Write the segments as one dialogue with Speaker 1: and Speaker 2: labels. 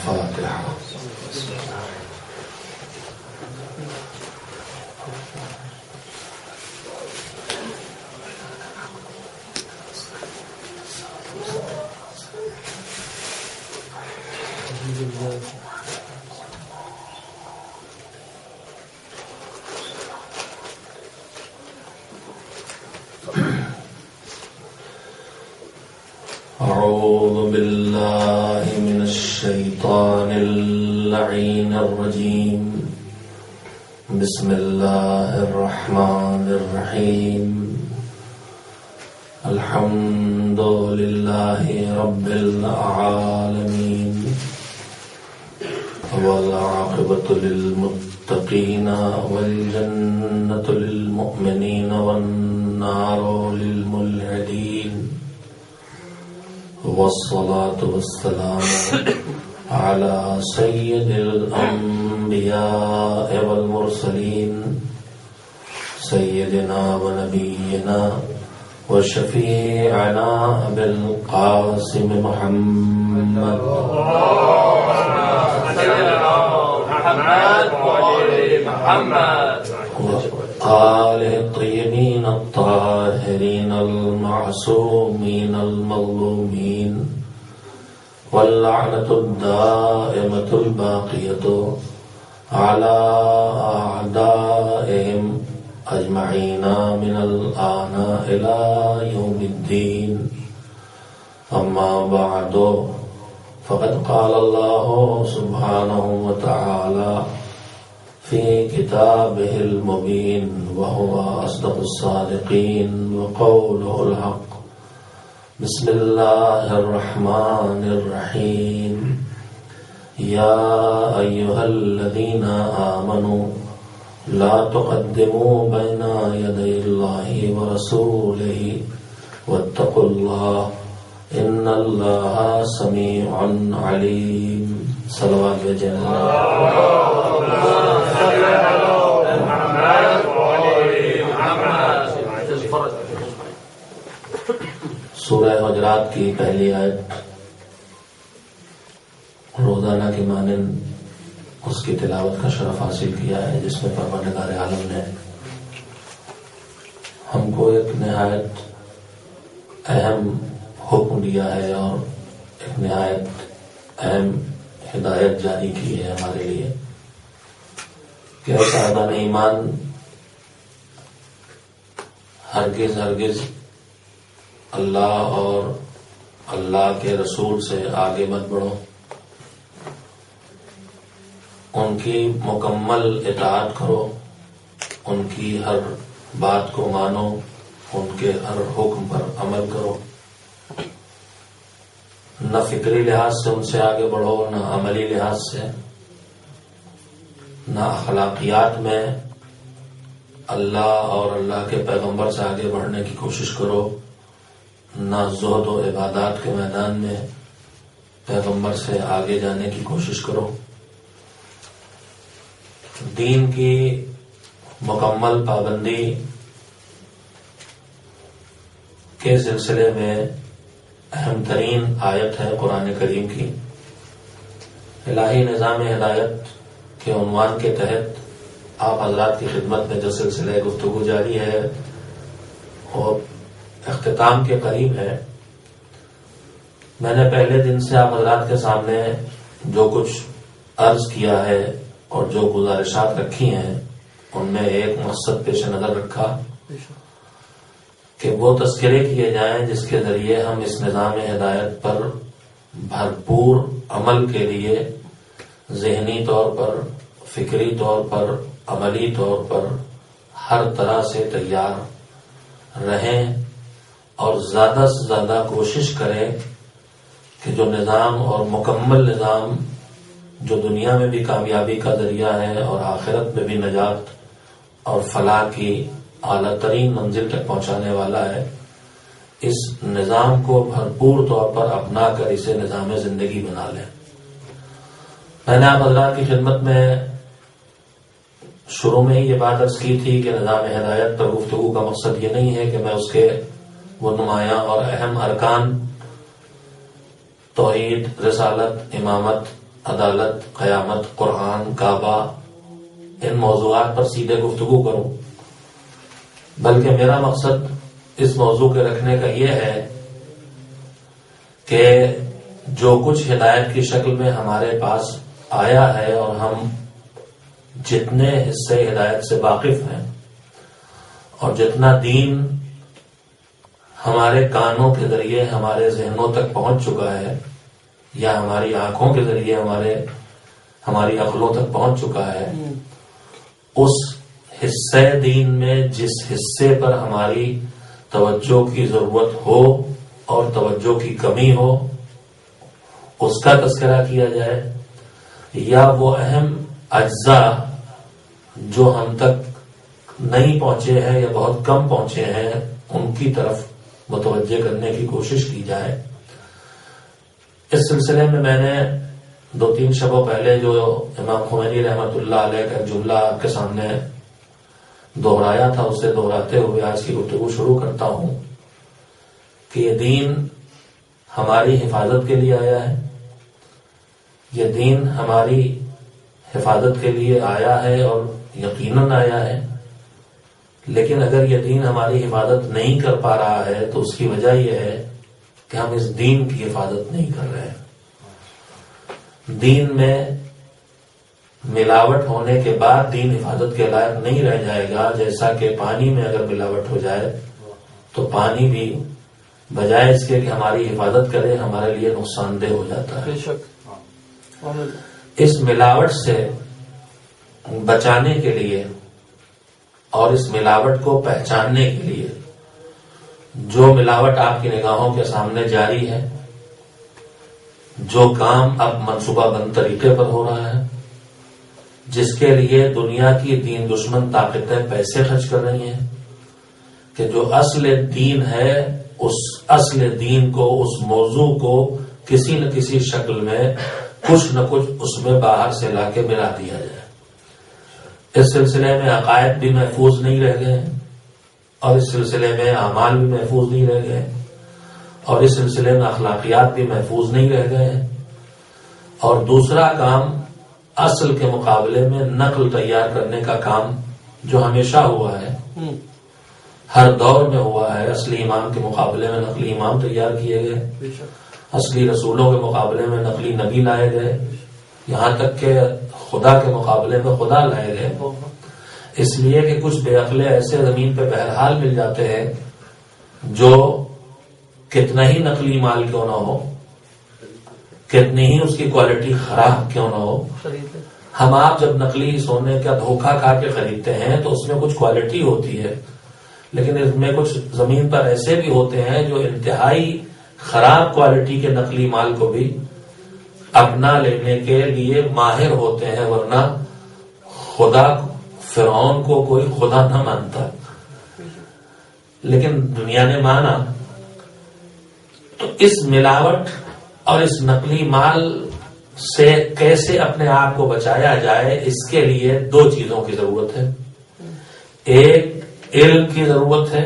Speaker 1: الفاتحة. أعوذ بالله من الشيطان اللعين الرجيم. بسم الله الرحمن الرحيم. الحمد لله رب العالمين والعاقبة للمتقين والجنة للمؤمنين والنار للملحدين، والصلاة والسلام على سيد الأنبياء والمرسلين سيدنا ونبينا وشفيعنا أبي القاسم محمد وآله الطيبين الطاهرين المعصومين المظلومين، واللعنة الدائمة الباقية على أعدائهم أجمعين من الآن إلى يوم الدين. أما بعد، فقد قال الله سبحانه وتعالى في كتابه المبين وهو أصدق الصادقين وقوله الحق. بسم الله الرحمن الرحيم. يا أيها الذين آمنوا لا تقدموا بين يدي الله ورسوله واتقوا الله إن الله سميع عليم. صلوات سورہ حجرات کی پہلی آیت روزانہ کی مانند اس کی تلاوت کا شرف حاصل کیا ہے، جس میں پروردگار عالم نے ہم کو ایک نہایت اہم حکم دیا ہے اور ایک نہایت اہم ہدایت جاری کی ہے ہمارے لیے کہ صاحبان ایمان ہرگز اللہ اور اللہ کے رسول سے آگے مت بڑھو، ان کی مکمل اطاعت کرو، ان کی ہر بات کو مانو، ان کے ہر حکم پر عمل کرو، نہ فکری لحاظ سے ان سے آگے بڑھو، نہ عملی لحاظ سے، نہ اخلاقیات میں اللہ اور اللہ کے پیغمبر سے آگے بڑھنے کی کوشش کرو، نہ زہد و عبادات کے میدان میں پیغمبر سے آگے جانے کی کوشش کرو۔ دین کی مکمل پابندی کے سلسلے میں اہم ترین آیت ہے قرآن کریم کی۔ الہی نظام ہدایت کے عنوان کے تحت آپ حضرات کی خدمت میں جو سلسلہ گفتگو جاری ہے اور اختتام کے قریب ہے، میں نے پہلے دن سے آپ حضرات کے سامنے جو کچھ عرض کیا ہے اور جو گزارشات رکھی ہیں، ان میں ایک مقصد پیش نظر رکھا کہ وہ تذکرے کیے جائیں جس کے ذریعے ہم اس نظام ہدایت پر بھرپور عمل کے لیے ذہنی طور پر، فکری طور پر، عملی طور پر ہر طرح سے تیار رہیں اور زیادہ سے زیادہ کوشش کریں کہ جو نظام اور مکمل نظام جو دنیا میں بھی کامیابی کا ذریعہ ہے اور آخرت میں بھی نجات اور فلاح کی اعلیٰ ترین منزل تک پہنچانے والا ہے، اس نظام کو بھرپور طور پر اپنا کر اسے نظام زندگی بنا لیں۔ میں نے آپ حضرات کی خدمت میں شروع میں ہی یہ بات عرض کی تھی کہ نظام ہدایت پر گفتگو کا مقصد یہ نہیں ہے کہ میں اس کے وہ نمایاں اور اہم ارکان توحید، رسالت، امامت، عدالت، قیامت، قرآن، کعبہ، ان موضوعات پر سیدھے گفتگو کروں، بلکہ میرا مقصد اس موضوع کے رکھنے کا یہ ہے کہ جو کچھ ہدایت کی شکل میں ہمارے پاس آیا ہے اور ہم جتنے حصے ہدایت سے واقف ہیں اور جتنا دین ہمارے کانوں کے ذریعے ہمارے ذہنوں تک پہنچ چکا ہے یا ہماری آنکھوں کے ذریعے ہماری عقلوں تک پہنچ چکا ہے، اس حصے دین میں جس حصے پر ہماری توجہ کی ضرورت ہو اور توجہ کی کمی ہو اس کا تذکرہ کیا جائے، یا وہ اہم اجزاء جو ہم تک نہیں پہنچے ہیں یا بہت کم پہنچے ہیں ان کی طرف متوجہ کرنے کی کوشش کی جائے۔ اس سلسلے میں میں نے 2-3 شبوں پہلے جو امام خمینی رحمۃ اللہ علیہ کا جملہ آپ کے سامنے دہرایا تھا، اسے دہراتے ہوئے آج کی گفتگو شروع کرتا ہوں کہ یہ دین ہماری حفاظت کے لیے آیا ہے، یہ دین ہماری حفاظت کے لیے آیا ہے اور یقیناً آیا ہے، لیکن اگر یہ دین ہماری حفاظت نہیں کر پا رہا ہے تو اس کی وجہ یہ ہے کہ ہم اس دین کی حفاظت نہیں کر رہے ہیں۔ دین میں ملاوٹ ہونے کے بعد دین حفاظت کے لائق نہیں رہ جائے گا، جیسا کہ پانی میں اگر ملاوٹ ہو جائے تو پانی بھی بجائے اس کے کہ ہماری حفاظت کرے ہمارے لیے نقصان دہ ہو جاتا ہے۔ اس ملاوٹ سے بچانے کے لیے اور اس ملاوٹ کو پہچاننے کے لیے جو ملاوٹ آپ کی نگاہوں کے سامنے جاری ہے، جو کام اب منصوبہ بند طریقے پر ہو رہا ہے، جس کے لیے دنیا کی دین دشمن طاقتیں پیسے خرچ کر رہی ہیں، کہ جو اصل دین ہے اس اصل دین کو، اس موضوع کو کسی نہ کسی شکل میں کچھ نہ کچھ اس میں باہر سے لا کے ملا دیا جائے۔ اس سلسلے میں عقائد بھی محفوظ نہیں رہ گئے اور اس سلسلے میں اعمال بھی محفوظ نہیں رہ گئے اور اس سلسلے میں اخلاقیات بھی محفوظ نہیں رہ گئے ہیں، اور دوسرا کام اصل کے مقابلے میں نقل تیار کرنے کا کام جو ہمیشہ ہوا ہے، ہر دور میں ہوا ہے۔ اصلی امام کے مقابلے میں نقلی امام تیار کیے گئے، اصلی رسولوں کے مقابلے میں نقلی نبی لائے گئے، یہاں تک کہ خدا کے مقابلے میں خدا لائے گئے، اس لیے کہ کچھ بے عقلے ایسے زمین پہ بہرحال مل جاتے ہیں جو کتنا ہی نقلی مال کیوں نہ ہو، کتنی ہی اس کی کوالٹی خراب کیوں نہ ہو، ہم آپ جب نقلی سونے کا دھوکہ کھا کے خریدتے ہیں تو اس میں کچھ کوالٹی ہوتی ہے، لیکن اس میں کچھ زمین پر ایسے بھی ہوتے ہیں جو انتہائی خراب کوالٹی کے نقلی مال کو بھی اپنا لینے کے لیے ماہر ہوتے ہیں، ورنہ خدا فرعون کو کوئی خدا نہ مانتا، لیکن دنیا نے مانا۔ تو اس ملاوٹ اور اس نقلی مال سے کیسے اپنے آپ کو بچایا جائے، اس کے لیے 2 چیزوں کی ضرورت ہے، ایک علم کی ضرورت ہے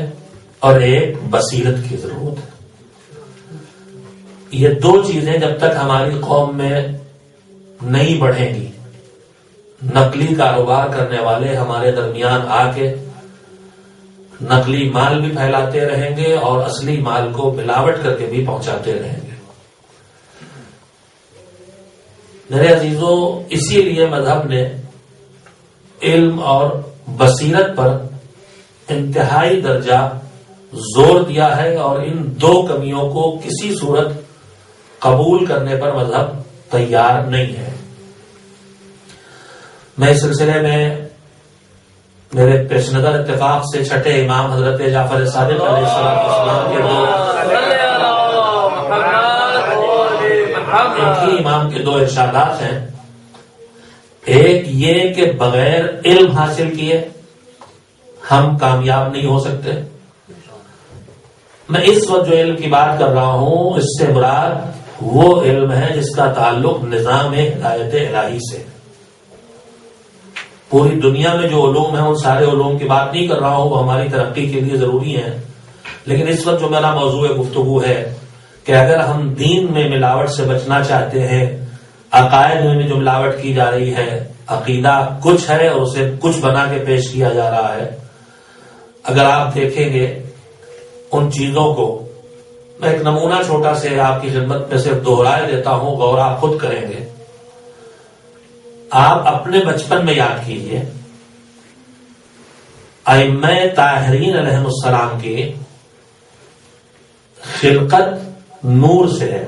Speaker 1: اور ایک بصیرت کی ضرورت ہے۔ یہ 2 چیزیں جب تک ہماری قوم میں نہیں بڑھیں گی، نقلی کاروبار کرنے والے ہمارے درمیان آ کے نقلی مال بھی پھیلاتے رہیں گے اور اصلی مال کو ملاوٹ کر کے بھی پہنچاتے رہیں گے۔ میرے عزیزوں، اسی لیے مذہب نے علم اور بصیرت پر انتہائی درجہ زور دیا ہے، اور ان 2 کمیوں کو کسی صورت قبول کرنے پر مذہب تیار نہیں ہے۔ میں اس سلسلے میں میرے پیش نظر اتفاق سے چھٹے امام حضرت جعفر صادق علیہ السلام کے امام کے 2 ارشادات ہیں۔ ایک یہ کہ بغیر علم حاصل کیے ہم کامیاب نہیں ہو سکتے۔ میں اس وقت جو علم کی بات کر رہا ہوں اس سے مراد وہ علم ہے جس کا تعلق نظام ہدایت الہی سے۔ پوری دنیا میں جو علوم ہیں ان سارے علوم کی بات نہیں کر رہا ہوں، وہ ہماری ترقی کے لیے ضروری ہیں، لیکن اس وقت جو میرا موضوع گفتگو ہے کہ اگر ہم دین میں ملاوٹ سے بچنا چاہتے ہیں عقائد میں جو ملاوٹ کی جا رہی ہے، عقیدہ کچھ ہے اور اسے کچھ بنا کے پیش کیا جا رہا ہے. اگر آپ دیکھیں گے ان چیزوں کو، میں ایک نمونہ چھوٹا سے آپ کی خدمت میں صرف دوہرائے دیتا ہوں، غور آپ خود کریں گے. آپ اپنے بچپن میں یاد کیجئے، ائمہ طاہرین علیہم السلام کی خلقت نور سے ہے،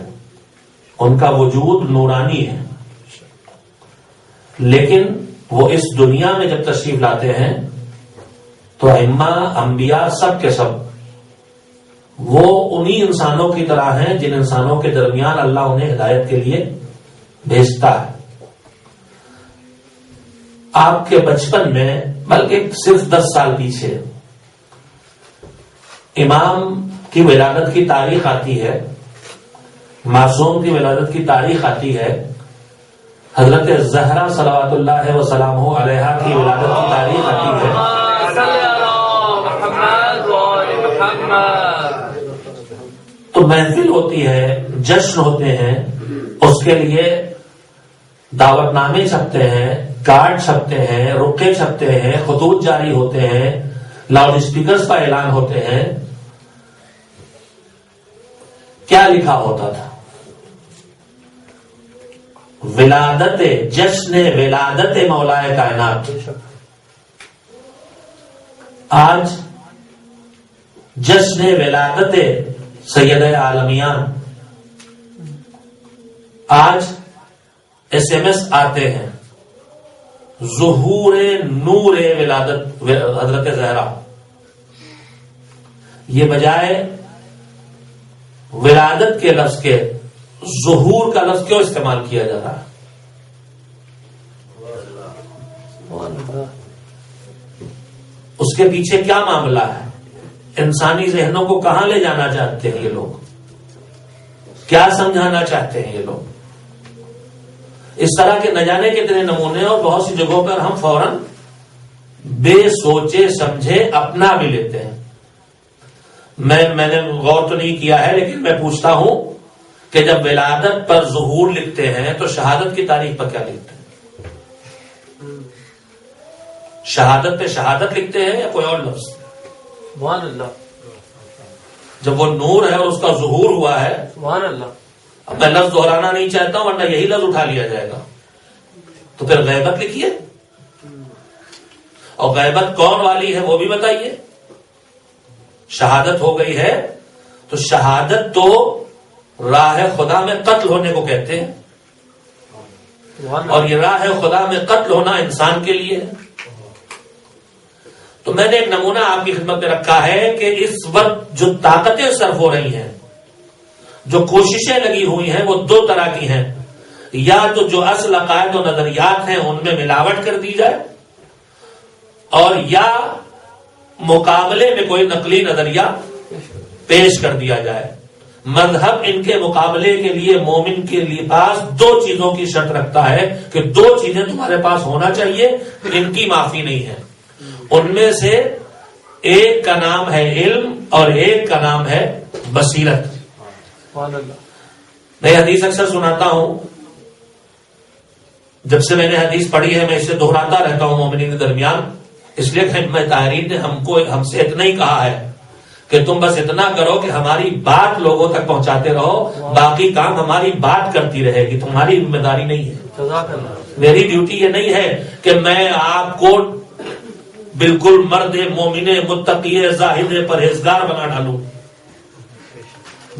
Speaker 1: ان کا وجود نورانی ہے، لیکن وہ اس دنیا میں جب تشریف لاتے ہیں تو ائمہ انبیاء سب کے سب وہ انہی انسانوں کی طرح ہیں جن انسانوں کے درمیان اللہ انہیں ہدایت کے لیے بھیجتا ہے. آپ کے بچپن میں، بلکہ صرف 10 سال پیچھے، امام کی ولادت کی تاریخ آتی ہے، معصوم کی ولادت کی تاریخ آتی ہے، حضرت زہرا صلوات اللہ وسلامہ علیہا کی ولادت کی تاریخ آتی ہے. تو محفل ہوتی ہے، جشن ہوتے ہیں، اس کے لیے دعوت نامے چھپتے ہیں، کارڈ چھپتے ہیں، رقعے چھپتے ہیں، خطوط جاری ہوتے ہیں، لاؤڈ اسپیکرز کا اعلان ہوتے ہیں. کیا لکھا ہوتا تھا؟ ولادت، جشن ولادت مولائے کائنات. آج جشن ولادت سید عالمیان. آج ایس ایم ایس آتے ہیں، ظہور نور ولادت حضرت زہرا. یہ بجائے ولادت کے لفظ کے ظہور کا لفظ کیوں استعمال کیا جا رہا ہے؟ اس کے پیچھے کیا معاملہ ہے؟ انسانی ذہنوں کو کہاں لے جانا چاہتے ہیں یہ لوگ؟ کیا سمجھانا چاہتے ہیں یہ لوگ؟ اس طرح کے نہ جانے کتنے نمونے، اور بہت سی جگہوں پر ہم فوراً بے سوچے سمجھے اپنا بھی لیتے ہیں. میں نے غور تو نہیں کیا ہے، لیکن میں پوچھتا ہوں کہ جب ولادت پر ظہور لکھتے ہیں تو شہادت کی تاریخ پر کیا لکھتے ہیں؟ شہادت پہ شہادت لکھتے ہیں یا کوئی اور لفظ؟
Speaker 2: سبحان اللہ.
Speaker 1: جب وہ نور ہے اور اس کا ظہور ہوا ہے،
Speaker 2: سبحان اللہ.
Speaker 1: اب میں لفظ دہرانا نہیں چاہتا ہوں ورنہ یہی لفظ اٹھا لیا جائے گا. تو پھر غیبت لکھیے، اور غیبت کون والی ہے وہ بھی بتائیے. شہادت ہو گئی ہے تو شہادت تو راہ خدا میں قتل ہونے کو کہتے ہیں، اور یہ راہ خدا میں قتل ہونا انسان کے لیے ہے. تو میں نے ایک نمونہ آپ کی خدمت میں رکھا ہے کہ اس وقت جو طاقتیں صرف ہو رہی ہیں، جو کوششیں لگی ہوئی ہیں، وہ 2 طرح کی ہیں. یا تو جو اصل عقائد و نظریات ہیں ان میں ملاوٹ کر دی جائے، اور یا مقابلے میں کوئی نقلی نظریہ پیش کر دیا جائے. مذہب ان کے مقابلے کے لیے مومن کے لیے پاس 2 چیزوں کی شرط رکھتا ہے کہ 2 چیزیں تمہارے پاس ہونا چاہیے، ان کی معافی نہیں ہے. ان میں سے ایک کا نام ہے علم اور ایک کا نام ہے بصیرت. میں حدیث اکثر سناتا ہوں، جب سے میں نے حدیث پڑھی ہے میں اسے دہراتا رہتا ہوں مومنین کے درمیان، اس لیے کہ ائمہ طاہرین نے ہم سے اتنا ہی کہا ہے کہ تم بس اتنا کرو کہ ہماری بات لوگوں تک پہنچاتے رہو، باقی کام ہماری بات کرتی رہے گی، تمہاری ذمہ داری نہیں ہے. میری ڈیوٹی یہ نہیں ہے کہ میں آپ کو بالکل مرد مومن متقی زاہد پرہیزگار بنا ڈالوں.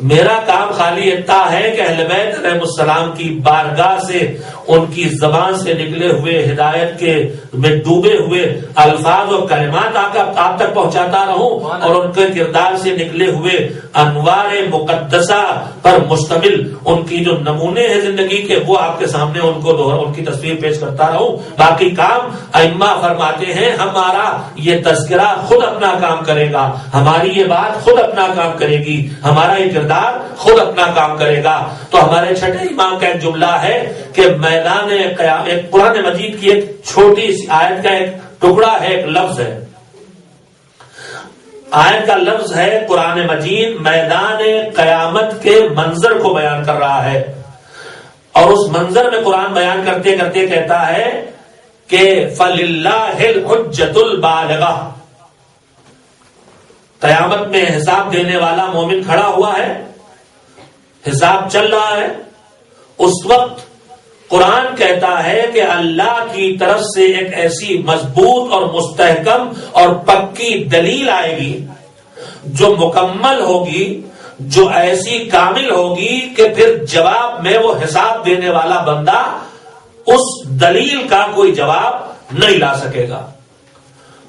Speaker 1: میرا کام خالی اتنا ہے کہ اہل بیت علیہ السلام کی بارگاہ سے، ان کی زبان سے نکلے ہوئے ہدایت کے میں ڈوبے ہوئے الفاظ اور کلمات آپ تک پہنچاتا رہوں، اور ان کے کردار سے نکلے ہوئے انوار مقدسہ پر مشتمل ان کی جو نمونے ہیں زندگی کے، وہ آپ کے سامنے ان کی تصویر پیش کرتا رہوں. باقی کام ائمہ فرماتے ہیں ہمارا یہ تذکرہ خود اپنا کام کرے گا، ہماری یہ بات خود اپنا کام کرے گی، ہمارا یہ کردار خود اپنا کام کرے گا. تو ہمارے چھٹے امام کا ایک جملہ ہے کہ میدان قیامت، ایک قرآن مجید کی ایک چھوٹی سی آیت کا ایک ٹکڑا ہے، ایک لفظ ہے، آیت کا لفظ ہے، قرآن مجید میدان قیامت کے منظر کو بیان کر رہا ہے. اور اس منظر میں قرآن بیان کرتے کرتے کہتا ہے کہ فَلِلَّهِ الْحُجَّةُ الْبَالِغَةُ، قیامت میں حساب دینے والا مومن کھڑا ہوا ہے، حساب چل رہا ہے، اس وقت قرآن کہتا ہے کہ اللہ کی طرف سے ایک ایسی مضبوط اور مستحکم اور پکی دلیل آئے گی جو مکمل ہوگی، جو ایسی کامل ہوگی کہ پھر جواب میں وہ حساب دینے والا بندہ اس دلیل کا کوئی جواب نہیں لا سکے گا۔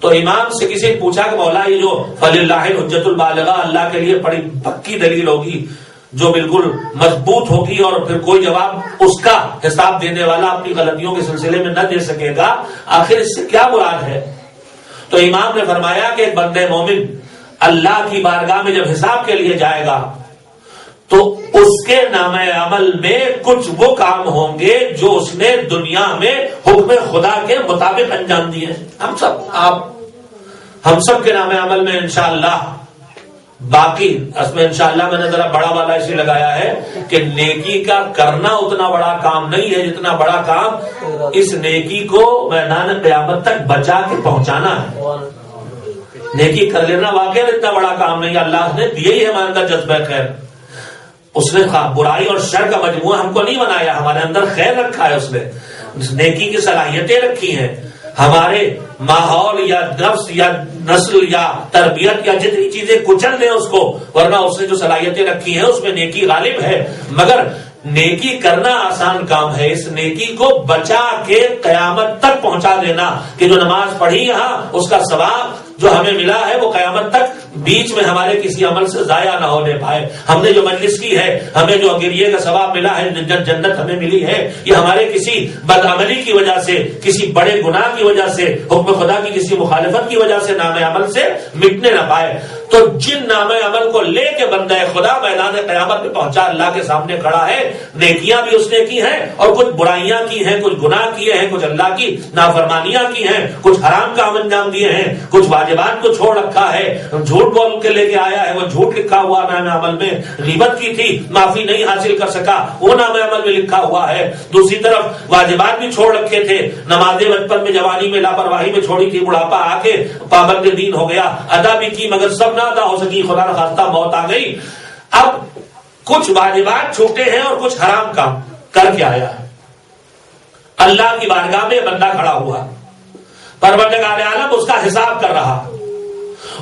Speaker 1: تو امام سے کسی نے پوچھا کہ مولا یہ جو فَلِلَّهِ الْحُجَّةُ الْبَالِغَةُ، اللہ کے لیے بڑی پکی دلیل ہوگی جو بالکل مضبوط ہوگی اور پھر کوئی جواب اس کا حساب دینے والا اپنی غلطیوں کے سلسلے میں نہ دے سکے گا، آخر اس سے کیا مراد ہے؟ تو امام نے فرمایا کہ ایک بندے مومن اللہ کی بارگاہ میں جب حساب کے لیے جائے گا تو اس کے نامہ عمل میں کچھ وہ کام ہوں گے جو اس نے دنیا میں حکم خدا کے مطابق انجام دیے۔ ہم سب کے نامہ عمل میں انشاءاللہ، باقی اس میں انشاءاللہ میں نے ذرا بڑا والا اسے لگایا ہے کہ نیکی کا کرنا اتنا بڑا کام نہیں ہے جتنا بڑا کام اس نیکی کو میدان قیامت تک بچا کے پہنچانا ہے۔ نیکی کر لینا واقعی اتنا بڑا کام نہیں، اللہ نے دیے ہی ہمارے اندر جذبہ خیر، اس نے برائی اور شر کا مجموعہ ہم کو نہیں بنایا، ہمارے اندر خیر رکھا ہے، اس نے نیکی کی صلاحیتیں رکھی ہیں، ہمارے ماحول یا نفس یا نسل یا تربیت یا جتنی چیزیں کچل دیں اس کو، ورنہ اس نے جو صلاحیتیں رکھی ہیں اس میں نیکی غالب ہے۔ مگر نیکی کرنا آسان کام ہے، اس نیکی کو بچا کے قیامت تک پہنچا دینا کہ جو نماز پڑھی یہاں اس کا ثواب جو ہمیں ملا ہے وہ قیامت تک بیچ میں ہمارے کسی عمل سے ضائع نہ ہونے پائے۔ ہم نے جو مجلس کی ہے، ہمیں جو گریے کا ثواب ملا ہے، جنت ہمیں ملی ہے، یہ ہمارے کسی بدعملی کی وجہ سے، کسی بڑے گناہ کی وجہ سے، حکم خدا کی کسی مخالفت کی وجہ سے نام عمل سے مٹنے نہ پائے۔ تو جن نام عمل کو لے کے بندہ خدا میدان قیامت میں پہنچا اللہ کے سامنے کھڑا ہے، نیکیاں بھی اس نے کی ہیں اور کچھ برائیاں کی ہیں، کچھ گناہ کیے ہیں، کچھ اللہ کی نافرمانیاں کی ہیں، کچھ حرام کام انجام دیے ہیں، کچھ واجبات کو چھوڑ رکھا ہے، جھوٹ بول کے لے کے آیا ہے، وہ جھوٹ لکھا ہوا نام عمل میں، غیبت کی تھی معافی نہیں حاصل کر سکا وہ نام عمل میں لکھا ہوا ہے۔ دوسری طرف واجبات بھی چھوڑ رکھے تھے، نمازیں بچپن میں جوانی میں لاپرواہی میں چھوڑی تھی، بڑھاپا آ کے پابند دین ہو گیا، ادا بھی کی مگر سب نہ ادا ہو سکی، خدا نخواستہ موت آ گئی۔ اب کچھ واجبات چھوٹے ہیں اور کچھ حرام کام کر کے آیا ہے، اللہ کی بارگاہ میں بندہ کھڑا ہوا، پروردگار عالم اس کا حساب کر رہا۔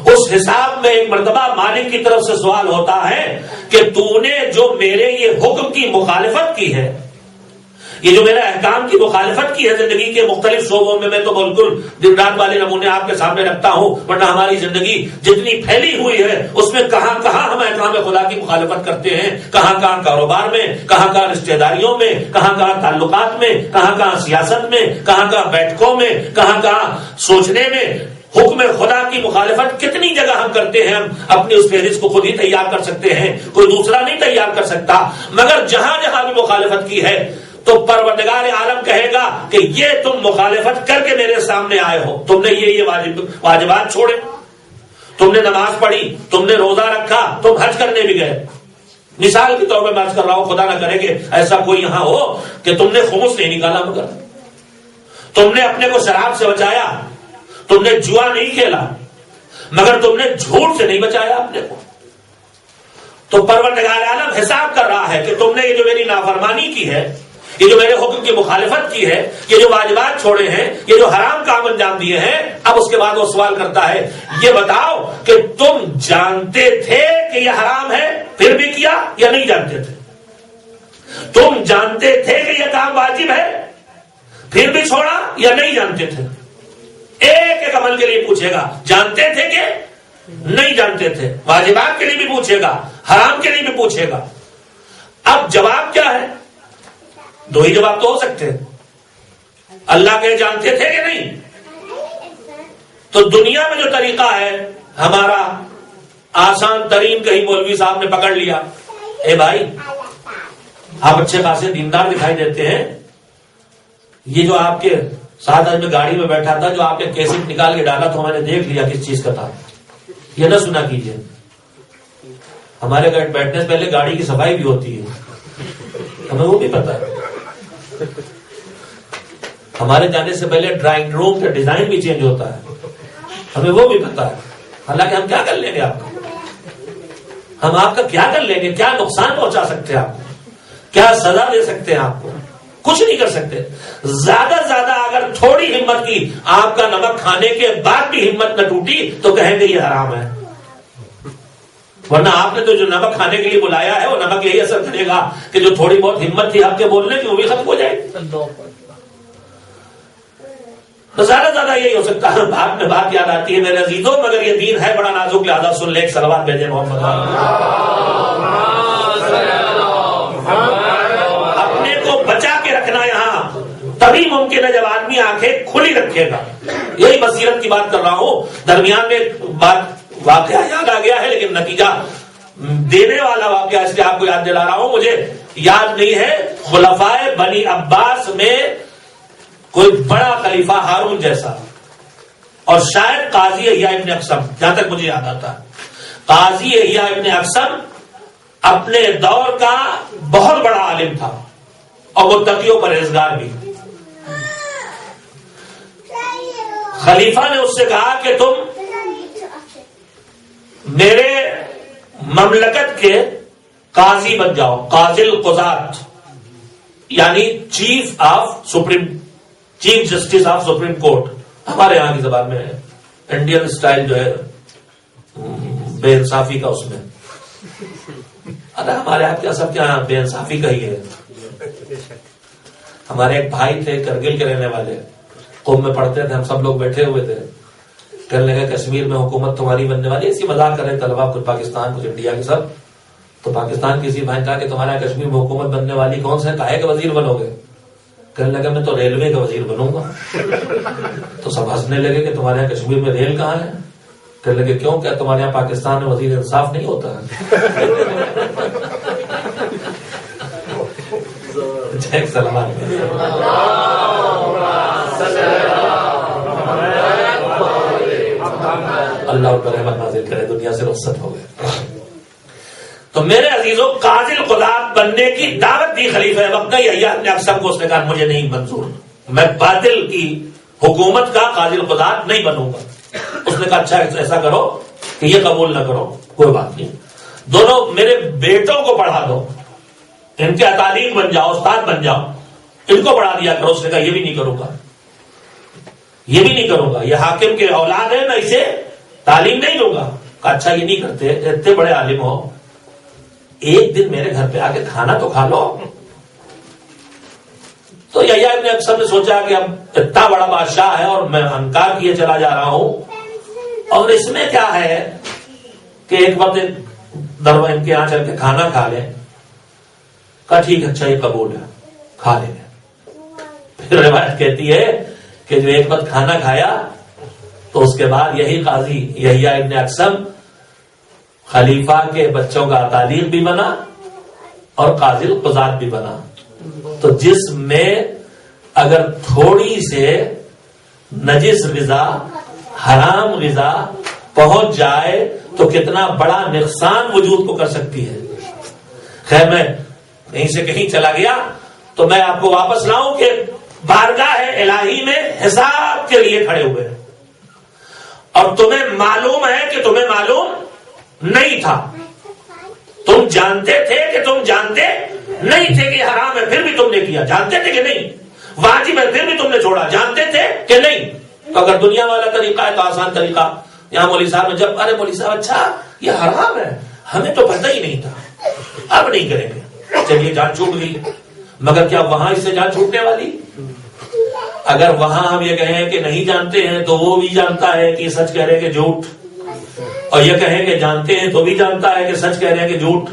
Speaker 1: اس حساب میں ایک مرتبہ مالک کی طرف سے سوال ہوتا ہے کہ تو نے جو میرے یہ حکم کی مخالفت کی ہے، یہ جو میرے احکام کی مخالفت کی ہے زندگی کے مختلف شعبوں میں تو بالکل دن رات والے نمونے آپ کے سامنے رکھتا ہوں، ورنہ ہماری زندگی جتنی پھیلی ہوئی ہے اس میں کہاں کہاں ہم احکام خدا کی مخالفت کرتے ہیں، کہاں کہاں کاروبار میں، کہاں کہاں رشتہ داریوں میں، کہاں کہاں تعلقات میں، کہاں کہاں سیاست میں، کہاں کہاں بیٹھکوں میں، کہاں کہاں سوچنے میں، حکم خدا کی مخالفت کتنی جگہ ہم کرتے ہیں۔ ہم اپنی اس فہرست کو خود ہی تیار کر سکتے ہیں، کوئی دوسرا نہیں تیار کر سکتا، مگر جہاں جہاں بھی مخالفت کی ہے تو پروردگار عالم کہے گا کہ یہ تم مخالفت کر کے میرے سامنے آئے ہو، تم نے یہ واجبات چھوڑے، تم نے نماز پڑھی، تم نے روزہ رکھا، تم حج کرنے بھی گئے۔ مثال کے طور پہ میں عرض کر رہا ہوں، خدا نہ کرے کہ ایسا کوئی یہاں ہو کہ تم نے خمس نہیں نکالا، مگر تم نے اپنے کو شراب سے بچایا، تم نے جوا نہیں کھیلا، مگر تم نے جھوٹ سے نہیں بچایا اپنے کو۔ تو پروردگار عالم حساب کر رہا ہے کہ تم نے یہ جو میری نافرمانی کی ہے، یہ جو میرے حکم کی مخالفت کی ہے، یہ جو واجبات چھوڑے ہیں، یہ جو حرام کام انجام دیے ہیں، اب اس کے بعد وہ سوال کرتا ہے یہ بتاؤ کہ تم جانتے تھے کہ یہ حرام ہے پھر بھی کیا یا نہیں جانتے تھے؟ تم جانتے تھے کہ یہ کام واجب ہے پھر بھی چھوڑا یا نہیں جانتے تھے؟ ایک ایک عمل کے لیے پوچھے گا، جانتے تھے کہ نہیں جانتے تھے، واجبات کے لیے بھی پوچھے گا، حرام کے لیے بھی پوچھے گا۔ اب جواب کیا ہے؟ دو ہی جواب تو ہو سکتے ہیں، اللہ کے جانتے تھے کہ نہیں۔ تو دنیا میں جو طریقہ ہے ہمارا آسان ترین، کہیں مولوی صاحب نے پکڑ لیا، اے بھائی آپ اچھے خاصے دیندار دکھائی دیتے ہیں، یہ جو آپ کے ساتھ آج میں گاڑی میں بیٹھا تھا، جو آپ نے کیسٹ نکال کے ڈالا تو میں نے دیکھ لیا کس چیز کا تھا، یہ نہ سنا کیجئے۔ ہمارے بیٹھنے سے پہلے گاڑی کی صفائی بھی ہوتی ہے، ہمیں وہ بھی پتا ہے۔ ہمارے جانے سے پہلے ڈرائنگ روم کا ڈیزائن بھی چینج ہوتا ہے، ہمیں وہ بھی پتا ہے. حالانکہ ہم کیا کر لیں گے آپ کو، ہم آپ کا کیا کر لیں گے، کیا نقصان پہنچا سکتے ہیں آپ کو، کیا سزا دے سکتے ہیں آپ کو، کچھ نہیں کر سکتے. زیادہ سے زیادہ اگر تھوڑی ہمت کی، آپ کا نمک کھانے کے بعد بھی ہمت نہ ٹوٹی تو کہیں گے یہ حرام ہے. ورنہ آپ نے تو جو نمک کھانے کے لیے بلایا ہے وہ نمک یہی اثر کرے گا کہ جو تھوڑی بہت ہمت تھی آپ کے بولنے کی وہ بھی ختم ہو جائے گی. تو زیادہ زیادہ یہی ہو سکتا ہے. بعد میں بات یاد آتی ہے میرے عزیزوں، مگر یہ دین ہے بڑا نازک، لہذا سن لے، ایک صلوات بھیجے محمد. اپنے کو بچا کے رکھنا یہاں تبھی ممکن ہے جب آدمی آنکھیں کھلی رکھے گا. یہی بصیرت کی بات کر رہا ہوں. درمیان میں بات واقعہ یاد آ گیا ہے لیکن نتیجہ دینے والا واقعہ اس لیے آپ کو یاد دلا رہا ہوں. مجھے یاد نہیں ہے خلفائے بنی عباس میں کوئی بڑا خلیفہ ہارون جیسا، اور شاید قاضی یحییٰ ابن اقسم، جہاں تک مجھے یاد آتا ہے قاضی یحییٰ ابن اقسم اپنے دور کا بہت بڑا عالم تھا اور وہ تقی و پرہیزگار بھی. خلیفہ نے اس سے کہا کہ تم میرے مملکت کے قاضی بن جاؤ، قاضی القضات، یعنی chief justice of supreme court. ہمارے یہاں کی زبان میں انڈین اسٹائل جو ہے بے انصافی کا، اس میں ہمارے آپ کیا سب کیا بے انصافی کا ہی ہے. ہمارے ایک بھائی تھے کرگل کے رہنے والے، قوم میں پڑھتے تھے، ہم سب لوگ بیٹھے ہوئے تھے. کہنے لگا کشمیر میں حکومت تمہاری بننے والی، ایسی مذاق کر رہے طلبا، کچھ پاکستان کچھ انڈیا کے سب. تو پاکستان کسی بھائی کہا کہ تمہارا کشمیر میں حکومت بننے والی کون سے، کہے کہ وزیر بنو گے. کہنے لگا میں تو ریلوے کا وزیر بنوں گا. تو سب ہنسنے لگے کہ تمہارے یہاں کشمیر میں ریل کہاں ہے. کہنے لگے کیوں، کیا تمہارے یہاں پاکستان میں وزیر انصاف نہیں ہوتا ہے. اللہ پر رحمت نازل کرے، دنیا سے رخصت ہو گئے. تو میرے عزیزوں، قاضی القضات بننے کی دعوت دی خلیفہ وقت یحییٰ ابن اقسم کو. اس نے کہا مجھے نہیں منظور، میں باطل کی حکومت کا قاضی القضات نہیں بنوں گا. اس نے کہا اچھا ایسا کرو کہ یہ قبول نہ کرو، کوئی بات نہیں، دونوں میرے بیٹوں کو پڑھا دو، ان کے تعلیم بن جاؤ، استاد بن جاؤ، ان کو پڑھا دیا کرو. اس نے کہا یہ بھی نہیں کروں گا، یہ بھی نہیں کروں گا، یہ حاکم کے اولاد ہے، میں اسے تعلیم نہیں دوں گا. کہا اچھا یہ نہیں کرتے، اتنے بڑے عالم ہو، ایک دن میرے گھر پہ آ کے کھانا تو کھا لو. تو یحییٰ ابن اقسم نے سوچا کہ اب اتنا بڑا بادشاہ ہے اور میں انکار کیے چلا جا رہا ہوں، اور اس میں کیا ہے کہ ایک وقت ان کے یہاں چل کے کھانا کھا لیں. کہا ٹھیک اچھا یہ قبول ہے، کھا لیں گے. پھر روایت کہتی ہے کہ جو ایک وقت کھانا کھایا تو اس کے بعد یہی قاضی یحییٰ ابن اقسم خلیفہ کے بچوں کا تعلیم بھی بنا اور قاضی القضات بھی بنا. تو جس میں اگر تھوڑی سے نجس غذا، حرام غذا پہنچ جائے تو کتنا بڑا نقصان وجود کو کر سکتی ہے. خیر میں کہیں سے کہیں چلا گیا تو میں آپ کو واپس لاؤں کہ بارگاہ الہی میں حساب کے لیے کھڑے ہوئے، اور تمہیں معلوم ہے کہ تمہیں معلوم نہیں تھا، تم جانتے تھے کہ تم جانتے نہیں تھے کہ حرام ہے، پھر بھی تم نے کیا. جانتے تھے کہ نہیں واجب ہے، پھر بھی تم نے چھوڑا. جانتے تھے کہ نہیں. تو اگر دنیا والا طریقہ ہے تو آسان طریقہ. یہاں مولوی صاحب نے جب ارے مولوی صاحب اچھا یہ حرام ہے، ہمیں تو پتہ ہی نہیں تھا، اب نہیں کریں گے، چلیے جان چھوٹ گئی. مگر کیا وہاں اس سے جان چھوٹنے والی؟ اگر وہاں ہم یہ کہیں کہ نہیں جانتے ہیں تو وہ بھی جانتا ہے کہ سچ کہہ رہے ہیں کہ جھوٹ، اور یہ کہیں کہ جانتے ہیں تو بھی جانتا ہے کہ سچ کہہ رہے ہیں کہ جھوٹ.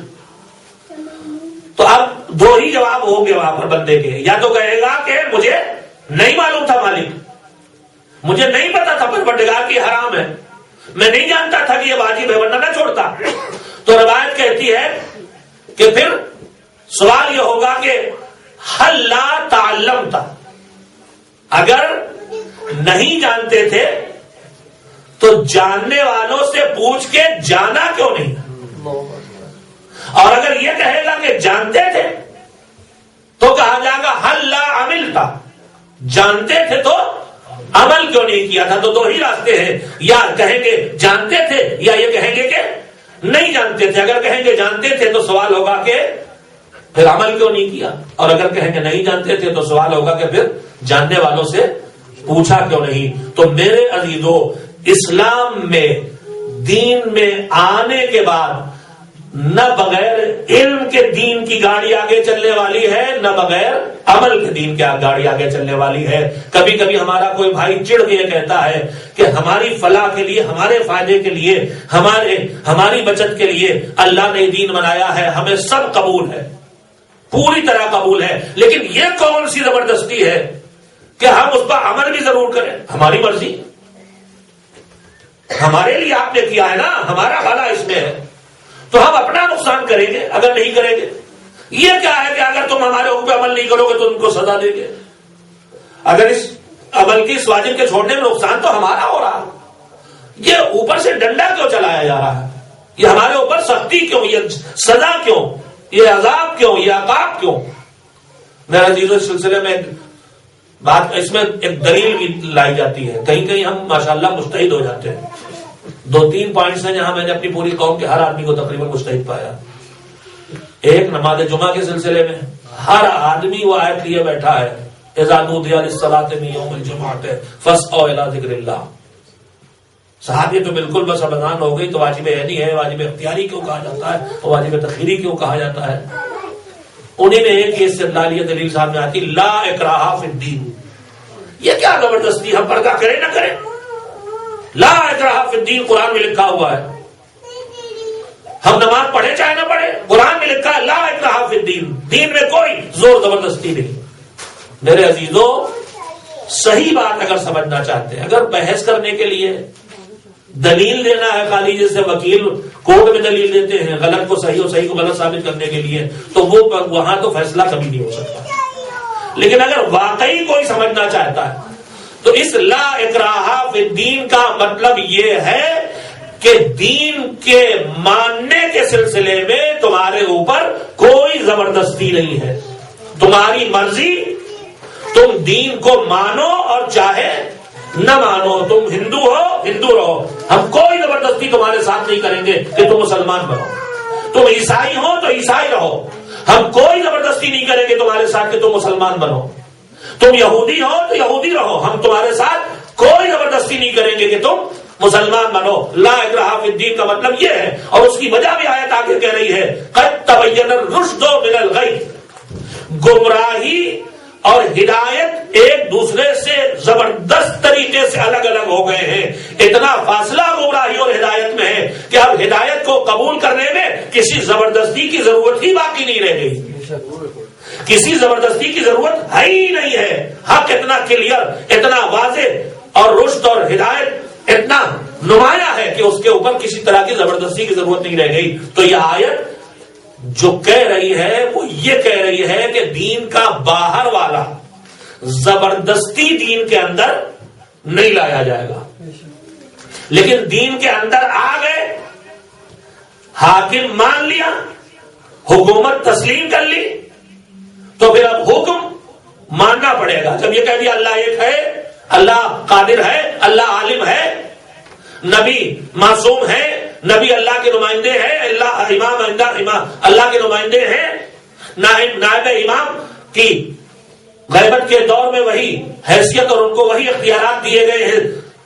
Speaker 1: تو اب دو ہی جواب ہوں گے وہاں پر بندے کے. یا تو کہے گا کہ مجھے نہیں معلوم تھا مالک، مجھے نہیں پتا تھا پروردگار کی حرام ہے، میں نہیں جانتا تھا کہ یہ واجب ہے ورنہ نہ چھوڑتا. تو روایت کہتی ہے کہ پھر سوال یہ ہوگا کہ حل لا تعلمتا، اگر نہیں جانتے تھے تو جاننے والوں سے پوچھ کے جانا کیوں نہیں؟ اور اگر یہ کہے گا کہ جانتے تھے تو کہا جائے گا حل لا عملتا، جانتے تھے تو عمل کیوں نہیں کیا تھا؟ تو دو ہی راستے ہیں، یا کہیں گے جانتے تھے، یا یہ کہیں گے کہ نہیں جانتے تھے۔ اگر کہیں گے جانتے تھے تو سوال ہوگا کہ پھر عمل کیوں نہیں کیا، اور اگر کہیں گے نہیں جانتے تھے تو سوال ہوگا کہ پھر جاننے والوں سے پوچھا کیوں نہیں۔ تو میرے عزیزو، اسلام میں دین میں آنے کے بعد نہ بغیر علم کے دین کی گاڑی آگے چلنے والی ہے، نہ بغیر عمل کے دین کی گاڑی آگے چلنے والی ہے۔ کبھی کبھی ہمارا کوئی بھائی چڑھ کے کہتا ہے کہ ہماری فلاح کے لیے، ہمارے فائدے کے لیے، ہماری بچت کے لیے اللہ نے دین بنایا ہے، ہمیں سب قبول ہے، پوری طرح قبول ہے، لیکن یہ کون سی زبردستی ہے کہ ہم اس پر عمل بھی ضرور کریں؟ ہماری مرضی، ہمارے لیے آپ نے کیا ہے نا، ہمارا بھلا اس میں ہے، تو ہم اپنا نقصان کریں گے اگر نہیں کریں گے۔ یہ کیا ہے کہ اگر تم ہمارے حکم پہ عمل نہیں کرو گے تو ان کو سزا دیں گے؟ اگر اس عمل کی، اس واجب کے چھوڑنے میں نقصان تو ہمارا ہو رہا، یہ اوپر سے ڈنڈا کیوں چلایا جا رہا ہے؟ یہ ہمارے اوپر سختی کیوں، یہ سزا کیوں، یہ عذاب کیوں، یہ عقاب کیوں؟ میرا عزیزو، اس سلسلے میں بات، اس میں ایک دلیل بھی لائی جاتی ہے۔ کہیں کہیں ہم ماشاءاللہ مجتہد ہو جاتے ہیں۔ 2-3 پوائنٹس ہیں جہاں میں نے اپنی پوری قوم کے ہر آدمی کو تقریباً مجتہد پایا۔ ایک، نماز جمعہ کے سلسلے میں ہر آدمی وہ آیت لیے بیٹھا ہے، اذا نودی للصلاۃ من یوم الجمعۃ فاسعوا الی ذکر اللہ۔ صاحب یہ تو بالکل بس اب اذان ہو گئی تو واجب عینی ہے، واجب اختیاری کیوں کہا جاتا ہے، اور واجب تخیری کیوں کہا جاتا ہے؟ انہیں میں ایک استدلالیہ دلیل سامنے آتی، لا اکراہ فی الدین۔ یہ کیا زبردستی، ہم پردہ کریں نہ کریں؟ لا اکراہ فی الدین قرآن میں لکھا ہوا ہے، ہم نماز پڑھے چاہے نہ پڑھے، قرآن میں لکھا ہے لا اکراہ فی الدین، دین میں کوئی زور زبردستی نہیں۔ میرے عزیزو، صحیح بات اگر سمجھنا چاہتے ہیں، اگر بحث کرنے کے لیے دلیل دینا ہے خالی، جیسے وکیل کورٹ میں دلیل دیتے ہیں غلط کو صحیح اور صحیح کو غلط ثابت کرنے کے لیے، تو وہ وہاں تو فیصلہ کبھی نہیں ہو سکتا۔ لیکن اگر واقعی کوئی سمجھنا چاہتا ہے تو اس لا اکراہ فی الدین کا مطلب یہ ہے کہ دین کے ماننے کے سلسلے میں تمہارے اوپر کوئی زبردستی نہیں ہے، تمہاری مرضی، تم دین کو مانو اور چاہے نہ مانو، تم ہندو ہو ہندو رہو، ہم کوئی زبردستی تمہارے ساتھ نہیں کریں گے کہ تم مسلمان بنو، تم عیسائی ہو تو عیسائی رہو، ہم کوئی زبردستی نہیں کریں گے تمہارے ساتھ کہ تم مسلمان بنو، تم یہودی ہو تو یہودی رہو، ہم تمہارے ساتھ کوئی زبردستی نہیں کریں گے کہ تم مسلمان بنو۔ لا اکراہ فی الدین کا مطلب یہ ہے، اور اس کی وجہ بھی آیت آگے کہہ رہی ہے، قد تبین الرشد من الغی، گمراہی اور ہدایت ایک دوسرے سے زبردست طریقے سے الگ الگ ہو گئے ہیں، اتنا فاصلہ گمراہی اور ہدایت میں ہے کہ اب ہدایت کو قبول کرنے میں کسی زبردستی کی ضرورت ہی باقی نہیں رہ گئی، کسی زبردستی کی ضرورت ہے ہی نہیں ہے، حق اتنا کلیئر، اتنا واضح، اور رشد اور ہدایت اتنا نمایاں ہے کہ اس کے اوپر کسی طرح کی زبردستی کی ضرورت نہیں رہ گئی۔ تو یہ آیت جو کہہ رہی ہے وہ یہ کہہ رہی ہے کہ دین کا باہر والا زبردستی دین کے اندر نہیں لایا جائے گا، لیکن دین کے اندر آ گئے، حاکم مان لیا، حکومت تسلیم کر لی، تو پھر اب حکم ماننا پڑے گا۔ جب یہ کہہ دیا اللہ ایک ہے، اللہ قادر ہے، اللہ عالم ہے، نبی معصوم ہے، نبی اللہ کے نمائندے ہیں، امام اللہ کے نمائندے ہیں، نائب امام کی غیبت کے دور میں وہی حیثیت اور ان کو وہی اختیارات دیے گئے ہیں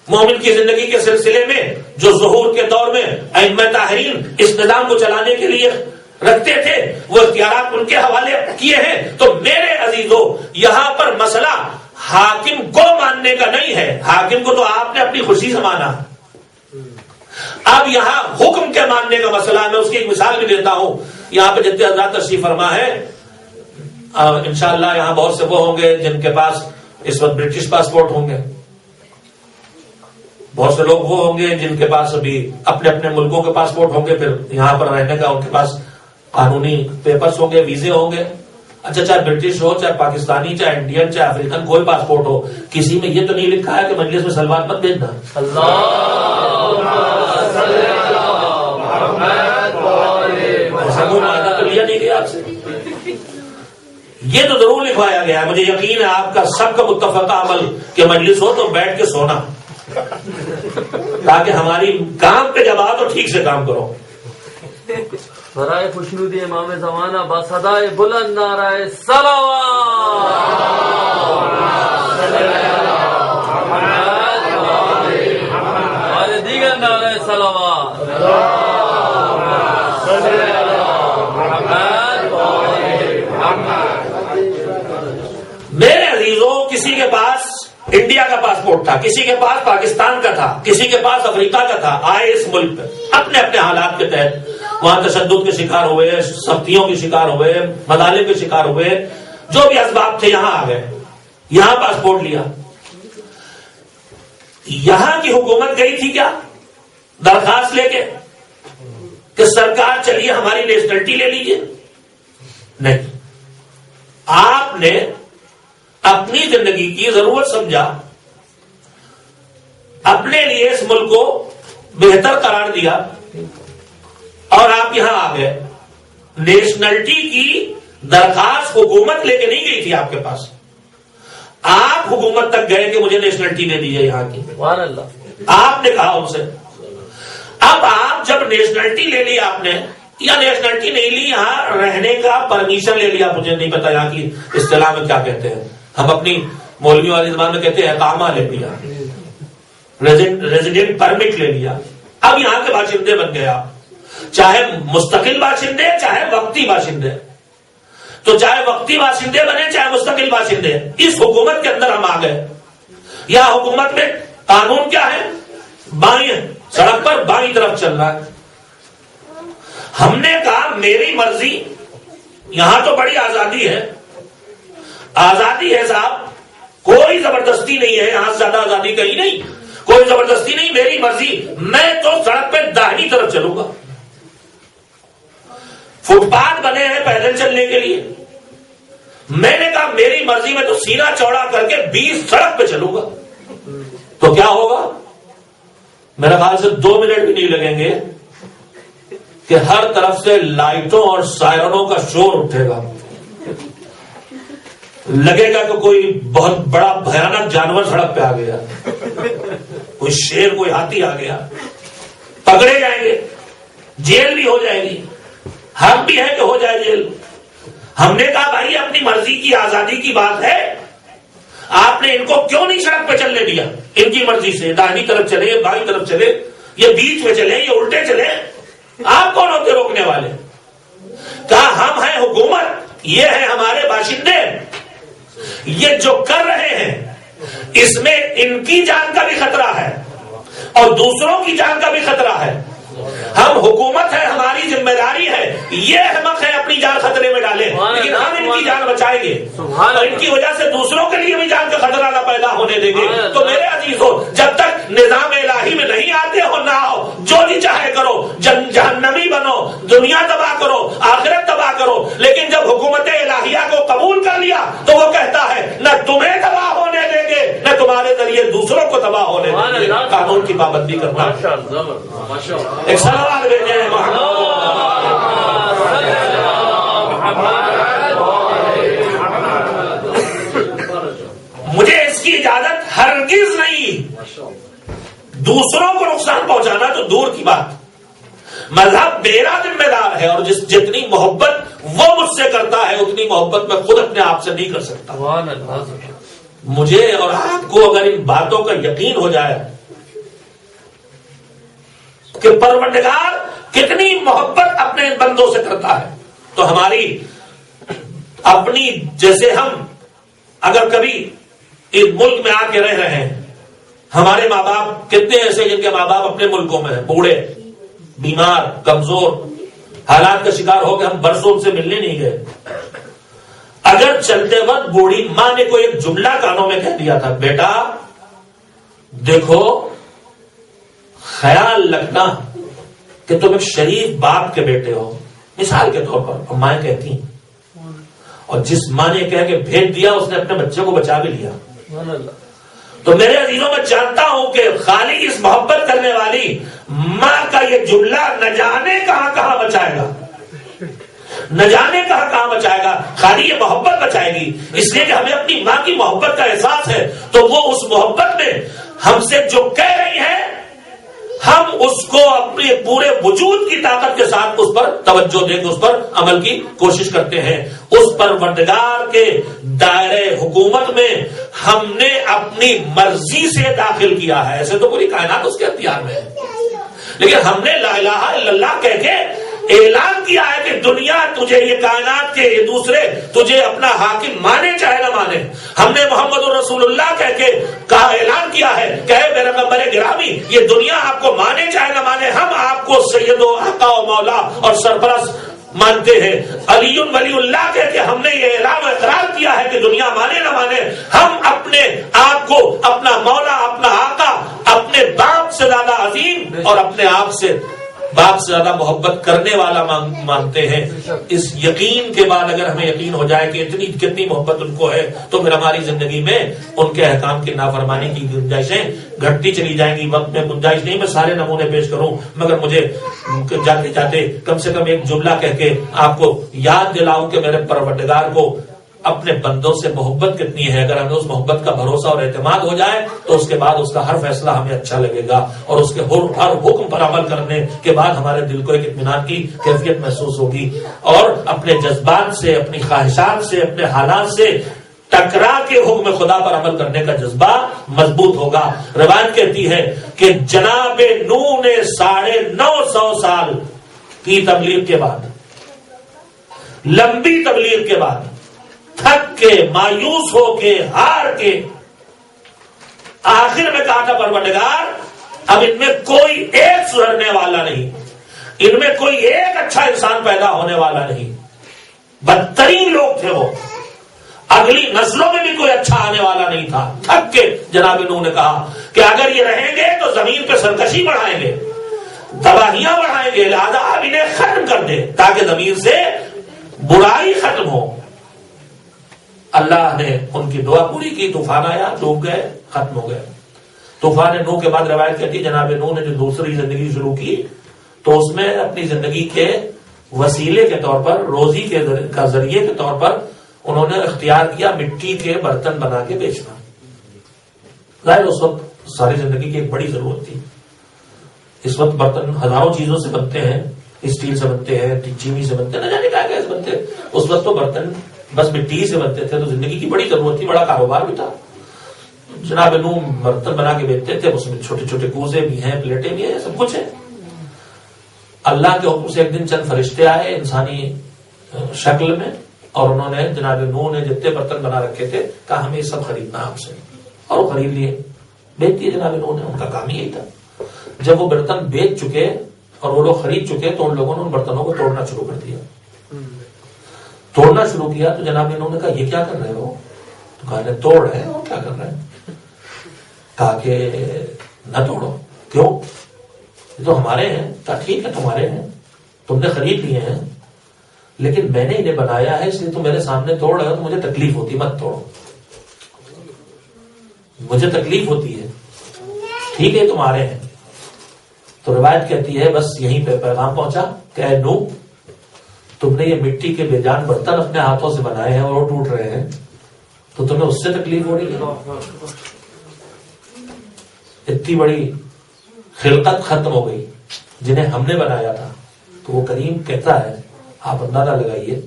Speaker 1: مومن کی زندگی کے سلسلے میں جو ظہور کے دور میں ائمہ طاہرین اس نظام کو چلانے کے لیے رکھتے تھے، وہ اختیارات ان کے حوالے کیے ہیں۔ تو میرے عزیزو، یہاں پر مسئلہ حاکم کو ماننے کا نہیں ہے، حاکم کو تو آپ نے اپنی خوشی سے مانا، اب یہاں حکم کے ماننے کا مسئلہ ہے۔ میں اس کی ایک مثال بھی دیتا ہوں، یہاں پہ جتنے حضرات تشریف فرما ہے، انشاءاللہ یہاں بہت سے وہ ہوں گے جن کے پاس اس وقت برٹش پاسپورٹ ہوں گے، بہت سے لوگ وہ ہوں گے جن کے پاس ابھی اپنے اپنے ملکوں کے پاسپورٹ ہوں گے، پھر یہاں پر رہنے کا ان کے پاس قانونی پیپرز ہوں گے، ویزے ہوں گے۔ اچھا، چاہے برٹش ہو، چاہے پاکستانی، چاہے انڈین، چاہے افریقن، کوئی پاسپورٹ ہو، کسی میں یہ تو نہیں لکھا ہے کہ مجلس میں سلوات مت بھیجنا۔ ایسا کوئی معاہدہ تو لیا نہیں گیا آپ سے، یہ تو ضرور لکھوایا گیا ہے. مجھے یقین ہے آپ کا سب کا متفقہ عمل کہ مجلس ہو تو بیٹھ کے سونا، تاکہ ہماری کام پہ جب آؤ تو ٹھیک سے کام کرو.
Speaker 2: برائے خوشنودی امام زمانہ بصدائے بلند نعرہ صلوات. اور دیگر نعرہ صلوات.
Speaker 1: میرے عزیزوں، کسی کے پاس انڈیا کا پاسپورٹ تھا، کسی کے پاس پاکستان کا تھا، کسی کے پاس افریقہ کا تھا. آئے اس ملک پہ اپنے اپنے حالات کے تحت، وہاں تشدد کے شکار ہوئے، سختیوں کے شکار ہوئے، مظالم کے شکار ہوئے، جو بھی اسباب تھے یہاں آ گئے، یہاں پاسپورٹ لیا. یہاں کی حکومت گئی تھی کیا درخواست لے کے کہ سرکار چلیے ہماری نیشنلٹی لے لیجیے؟ نہیں. آپ نے اپنی زندگی کی ضرورت سمجھا، اپنے لیے اس ملک کو بہتر قرار دیا اور آپ یہاں آ گئے. نیشنلٹی کی درخواست حکومت لے کے نہیں گئی تھی آپ کے پاس، آپ حکومت تک گئے کہ مجھے نیشنلٹی دے دیجیے یہاں کی.
Speaker 2: سبحان اللہ.
Speaker 1: آپ نے کہا ان سے. اب آپ جب نیشنلٹی لے لی آپ نے، یا نیشنلٹی نہیں لی، یہاں رہنے کا پرمیشن لے لیا، مجھے نہیں پتا یہاں کی اصطلاح میں کیا کہتے ہیں، ہم اپنی مولویوں والی زبان میں کہتے ہیں اقامہ لے لیا، ریزیڈنٹ پرمٹ لے لیا. اب یہاں کے باشندے بن گئے آپ، چاہے مستقل باشندے چاہے وقتی باشندے. تو چاہے وقتی باشندے بنے چاہے مستقل باشندے، اس حکومت کے اندر ہم آ گئے. یا حکومت میں قانون کیا ہے؟ بائیں سڑک پر بائیں طرف چل رہا ہے. ہم نے کہا میری مرضی، یہاں تو بڑی آزادی ہے، آزادی ہے صاحب، کوئی زبردستی نہیں ہے یہاں، زیادہ آزادی کہیں نہیں، کوئی زبردستی نہیں، میری مرضی. میں تو سڑک پہ داہنی طرف چلوں گا. فٹ پاتھ بنے ہیں پیدل چلنے کے لیے، میں نے کہا میری مرضی، میں تو سینہ چوڑا کر کے 20 سڑک پہ چلوں گا. تو کیا ہوگا؟ میرے خیال سے 2 منٹ بھی نہیں لگیں گے کہ ہر طرف سے لائٹوں اور سائرنوں کا شور اٹھے گا. لگے گا کہ کوئی بہت بڑا بھیانک جانور سڑک پہ آ گیا، کوئی شیر کوئی ہاتھی آ گیا. پکڑے جائیں گے، جیل بھی ہو جائے گی، حق بھی ہے کہ ہو جائے جیل. ہم نے کہا بھائی اپنی مرضی کی آزادی کی بات ہے، آپ نے ان کو کیوں نہیں سڑک پہ چلنے دیا؟ ان کی مرضی سے داہنی طرف چلے، بائیں طرف چلے، یہ بیچ میں چلے، یہ الٹے چلے، آپ کون ہوتے روکنے والے؟ کہا ہم ہیں حکومت، یہ ہیں ہمارے باشندے، یہ جو کر رہے ہیں اس میں ان کی جان کا بھی خطرہ ہے اور دوسروں کی جان کا بھی خطرہ ہے. ہم حکومت ہے، ہماری ذمہ داری ہے، یہ احمق ہے اپنی جان خطرے میں ڈالیں، لیکن ہم ان کی جان بچائیں گے اور ان کی وجہ سے دوسروں کے لیے بھی جان کا خطرہ نہ پیدا ہونے دیں گے. تو میرے عزیزوں، جب تک نظام الہی میں نہیں آتے ہو نہ آؤ، جو جی چاہے کرو، جہنمی بنو، دنیا تباہ کرو، آخرت تباہ کرو، لیکن جب حکومت الہیہ کو قبول کر لیا تو وہ کہتا ہے نہ تمہیں تباہ ہونے دیں گے نہ تمہارے ذریعے دوسروں کو تباہ ہونے دیں گے. قانون کی پابندی کرنا. ایک سوال بھیجے مجھے اس کی اجازت ہرگز نہیں. دوسروں کو نقصان پہنچانا تو دور کی بات، مذہب میرا ذمہ دار ہے اور جتنی محبت وہ مجھ سے کرتا ہے اتنی محبت میں خود اپنے آپ سے نہیں کر سکتا. مجھے اور آپ کو اگر ان باتوں کا یقین ہو جائے کہ پروردگار کتنی محبت اپنے بندوں سے کرتا ہے، تو ہماری اپنی، جیسے ہم اگر کبھی اس ملک میں آ کے رہ رہے ہیں، ہمارے ماں باپ کتنے ایسے جن کے ماں باپ اپنے ملکوں میں ہیں، بوڑھے، بیمار، کمزور، حالات کا شکار ہو کے ہم برسوں ان سے ملنے نہیں گئے. اگر چلتے وقت بوڑھی ماں نے کوئی ایک جملہ کانوں میں کہہ دیا تھا، بیٹا دیکھو خیال رکھنا کہ تم ایک شریف باپ کے بیٹے ہو، مثال کے طور پر مائیں کہتی ہیں، اور جس ماں نے کہہ کے بھیج دیا اس نے اپنے بچے کو بچا بھی لیا. تو میرے عزیزوں میں جانتا ہوں کہ خالی اس محبت کرنے والی ماں کا یہ جملہ نہ جانے کہاں کہاں بچائے گا. نہ جانے کہاں بچائے گا، خالی یہ محبت بچائے گی. اس لیے کہ ہمیں اپنی ماں کی محبت کا احساس ہے، تو وہ اس محبت میں ہم سے جو کہہ رہی ہے ہم اس کو اپنے پورے وجود کی طاقت کے ساتھ اس پر توجہ دے کے اس پر عمل کی کوشش کرتے ہیں. اس پروردگار کے دائرے حکومت میں ہم نے اپنی مرضی سے داخل کیا ہے. ایسے تو پوری کائنات اس کے اختیار میں ہے، لیکن ہم نے لا الہ الا اللہ کہہ کے اعلان کیا ہے کہ دنیا تجھے، یہ کائنات کے یہ دوسرے تجھے اپنا حاکم مانے چاہے نہ مانے. ہم نے محمد رسول اللہ کہہ کے کہا، اعلان کیا ہے کہ اے میرا پیغمبر گرامی، یہ دنیا آپ کو مانے چاہے نہ مانے، ہم آپ کو سید و آقا و مولا اور سرپرست مانتے ہیں. علی ولی اللہ کہہ کے ہم نے یہ اعلان و اقرار کیا ہے کہ دنیا مانے نہ مانے، ہم اپنے آپ کو اپنا مولا، اپنا آقا، اپنے باپ سے زیادہ عظیم اور اپنے آپ سے باپ سے زیادہ محبت کرنے والا مانتے ہیں. اس یقین کے بعد اگر ہمیں یقین ہو جائے کہ کتنی محبت ان کو ہے، تو پھر ہماری زندگی میں ان کے احکام کی نافرمانی کی گنجائشیں گھٹتی چلی جائیں گی. وقت میں گنجائش نہیں میں سارے نمونے پیش کروں، مگر مجھے جاتے جاتے کم سے کم ایک جملہ کہہ کے آپ کو یاد دلاؤں کہ میرے پروردگار کو اپنے بندوں سے محبت کتنی ہے. اگر ہمیں اس محبت کا بھروسہ اور اعتماد ہو جائے تو اس کے بعد اس کا ہر فیصلہ ہمیں اچھا لگے گا، اور اس کے ہر حکم پر عمل کرنے کے بعد ہمارے دل کو ایک اطمینان کی کیفیت محسوس ہوگی، اور اپنے جذبات سے، اپنی خواہشات سے، اپنے حالات سے ٹکرا کے حکم خدا پر عمل کرنے کا جذبہ مضبوط ہوگا. روایت کہتی ہے کہ جناب نوح نے 950 سال کی تبلیغ کے بعد، لمبی تبلیغ کے بعد، تھک کے، مایوس ہو کے، ہار کے، آخر میں کہا تھا پروردگار اب ان میں کوئی ایک سدھرنے والا نہیں، ان میں کوئی ایک اچھا انسان پیدا ہونے والا نہیں. بدترین لوگ تھے وہ، اگلی نسلوں میں بھی کوئی اچھا آنے والا نہیں تھا. تھک کے جناب نوح نے کہا کہ اگر یہ رہیں گے تو زمین پہ سرکشی بڑھائیں گے، تباہیاں بڑھائیں گے، لہذا اب انہیں ختم کر دے تاکہ زمین سے برائی ختم ہو. اللہ نے ان کی دعا پوری کی، طوفان آیا، ڈوب گئے، ختم ہو گئے. طوفان نوح کے بعد روایت کہتی ہے جناب نوح نے جو دوسری زندگی شروع کی تو اس میں اپنی زندگی کے وسیلے کے طور پر، روزی کے ذریعے کے طور پر انہوں نے اختیار کیا مٹی کے برتن بنا کے بیچنا. ظاہر اس وقت ساری زندگی کی ایک بڑی ضرورت تھی. اس وقت برتن ہزاروں چیزوں سے بنتے ہیں، اسٹیل سے بنتے ہیں، چینی سے بنتے ہیں، نہ جانے کیا کیا سے بنتے ہیں. اس وقت تو برتن بس مٹی سے بنتے تھے، تو زندگی کی بڑی ضرورت تھی، بڑا کاروبار بھی تھا. جناب نوح برتن بنا کے بیچتے تھے، اس میں چھوٹے چھوٹے کوزے بھی ہیں، پلیٹیں بھی ہیں، سب کچھ ہے. اللہ کے حکم سے ایک دن چند فرشتے آئے انسانی شکل میں، اور انہوں نے جناب نوح نے جتنے برتن بنا رکھے تھے کہا ہمیں یہ سب خریدنا آپ سے، اور وہ خرید لیے، بیچ دیے جناب نوح نے. ان کا کام یہی تھا. جب وہ برتن بیچ چکے اور وہ لوگ خرید چکے تو ان لوگوں نے ان برتنوں کو توڑنا شروع کر دیا. توڑنا شروع کیا تو جناب انہوں نے کہا یہ کیا کر رہے ہو؟ تو کہا توڑ رہے ہیں. اور کیا کر رہے ہیں؟ کہا کہ نہ توڑو. کیوں؟ یہ تو ہمارے ہیں. کہا ٹھیک ہے تمہارے ہیں، تم نے خرید لیے ہیں، لیکن میں نے انہیں بنایا ہے، اس لیے تم میرے سامنے توڑ رہے ہو تو مجھے تکلیف ہوتی، مت توڑو، مجھے تکلیف ہوتی ہے. ٹھیک ہے تمہارے ہیں. تو روایت کہتی ہے بس یہیں پہ پیغام پہنچا کہ اے نوح، تم نے یہ مٹی کے بے جان برتن اپنے ہاتھوں سے بنائے ہیں اور وہ ٹوٹ رہے ہیں، تو تمہیں اس سے تکلیف ہو رہی ہے. اتنی بڑی خلقت ختم ہو گئی جنہیں ہم نے بنایا تھا. تو وہ کریم کہتا ہے، آپ اندازہ لگائیے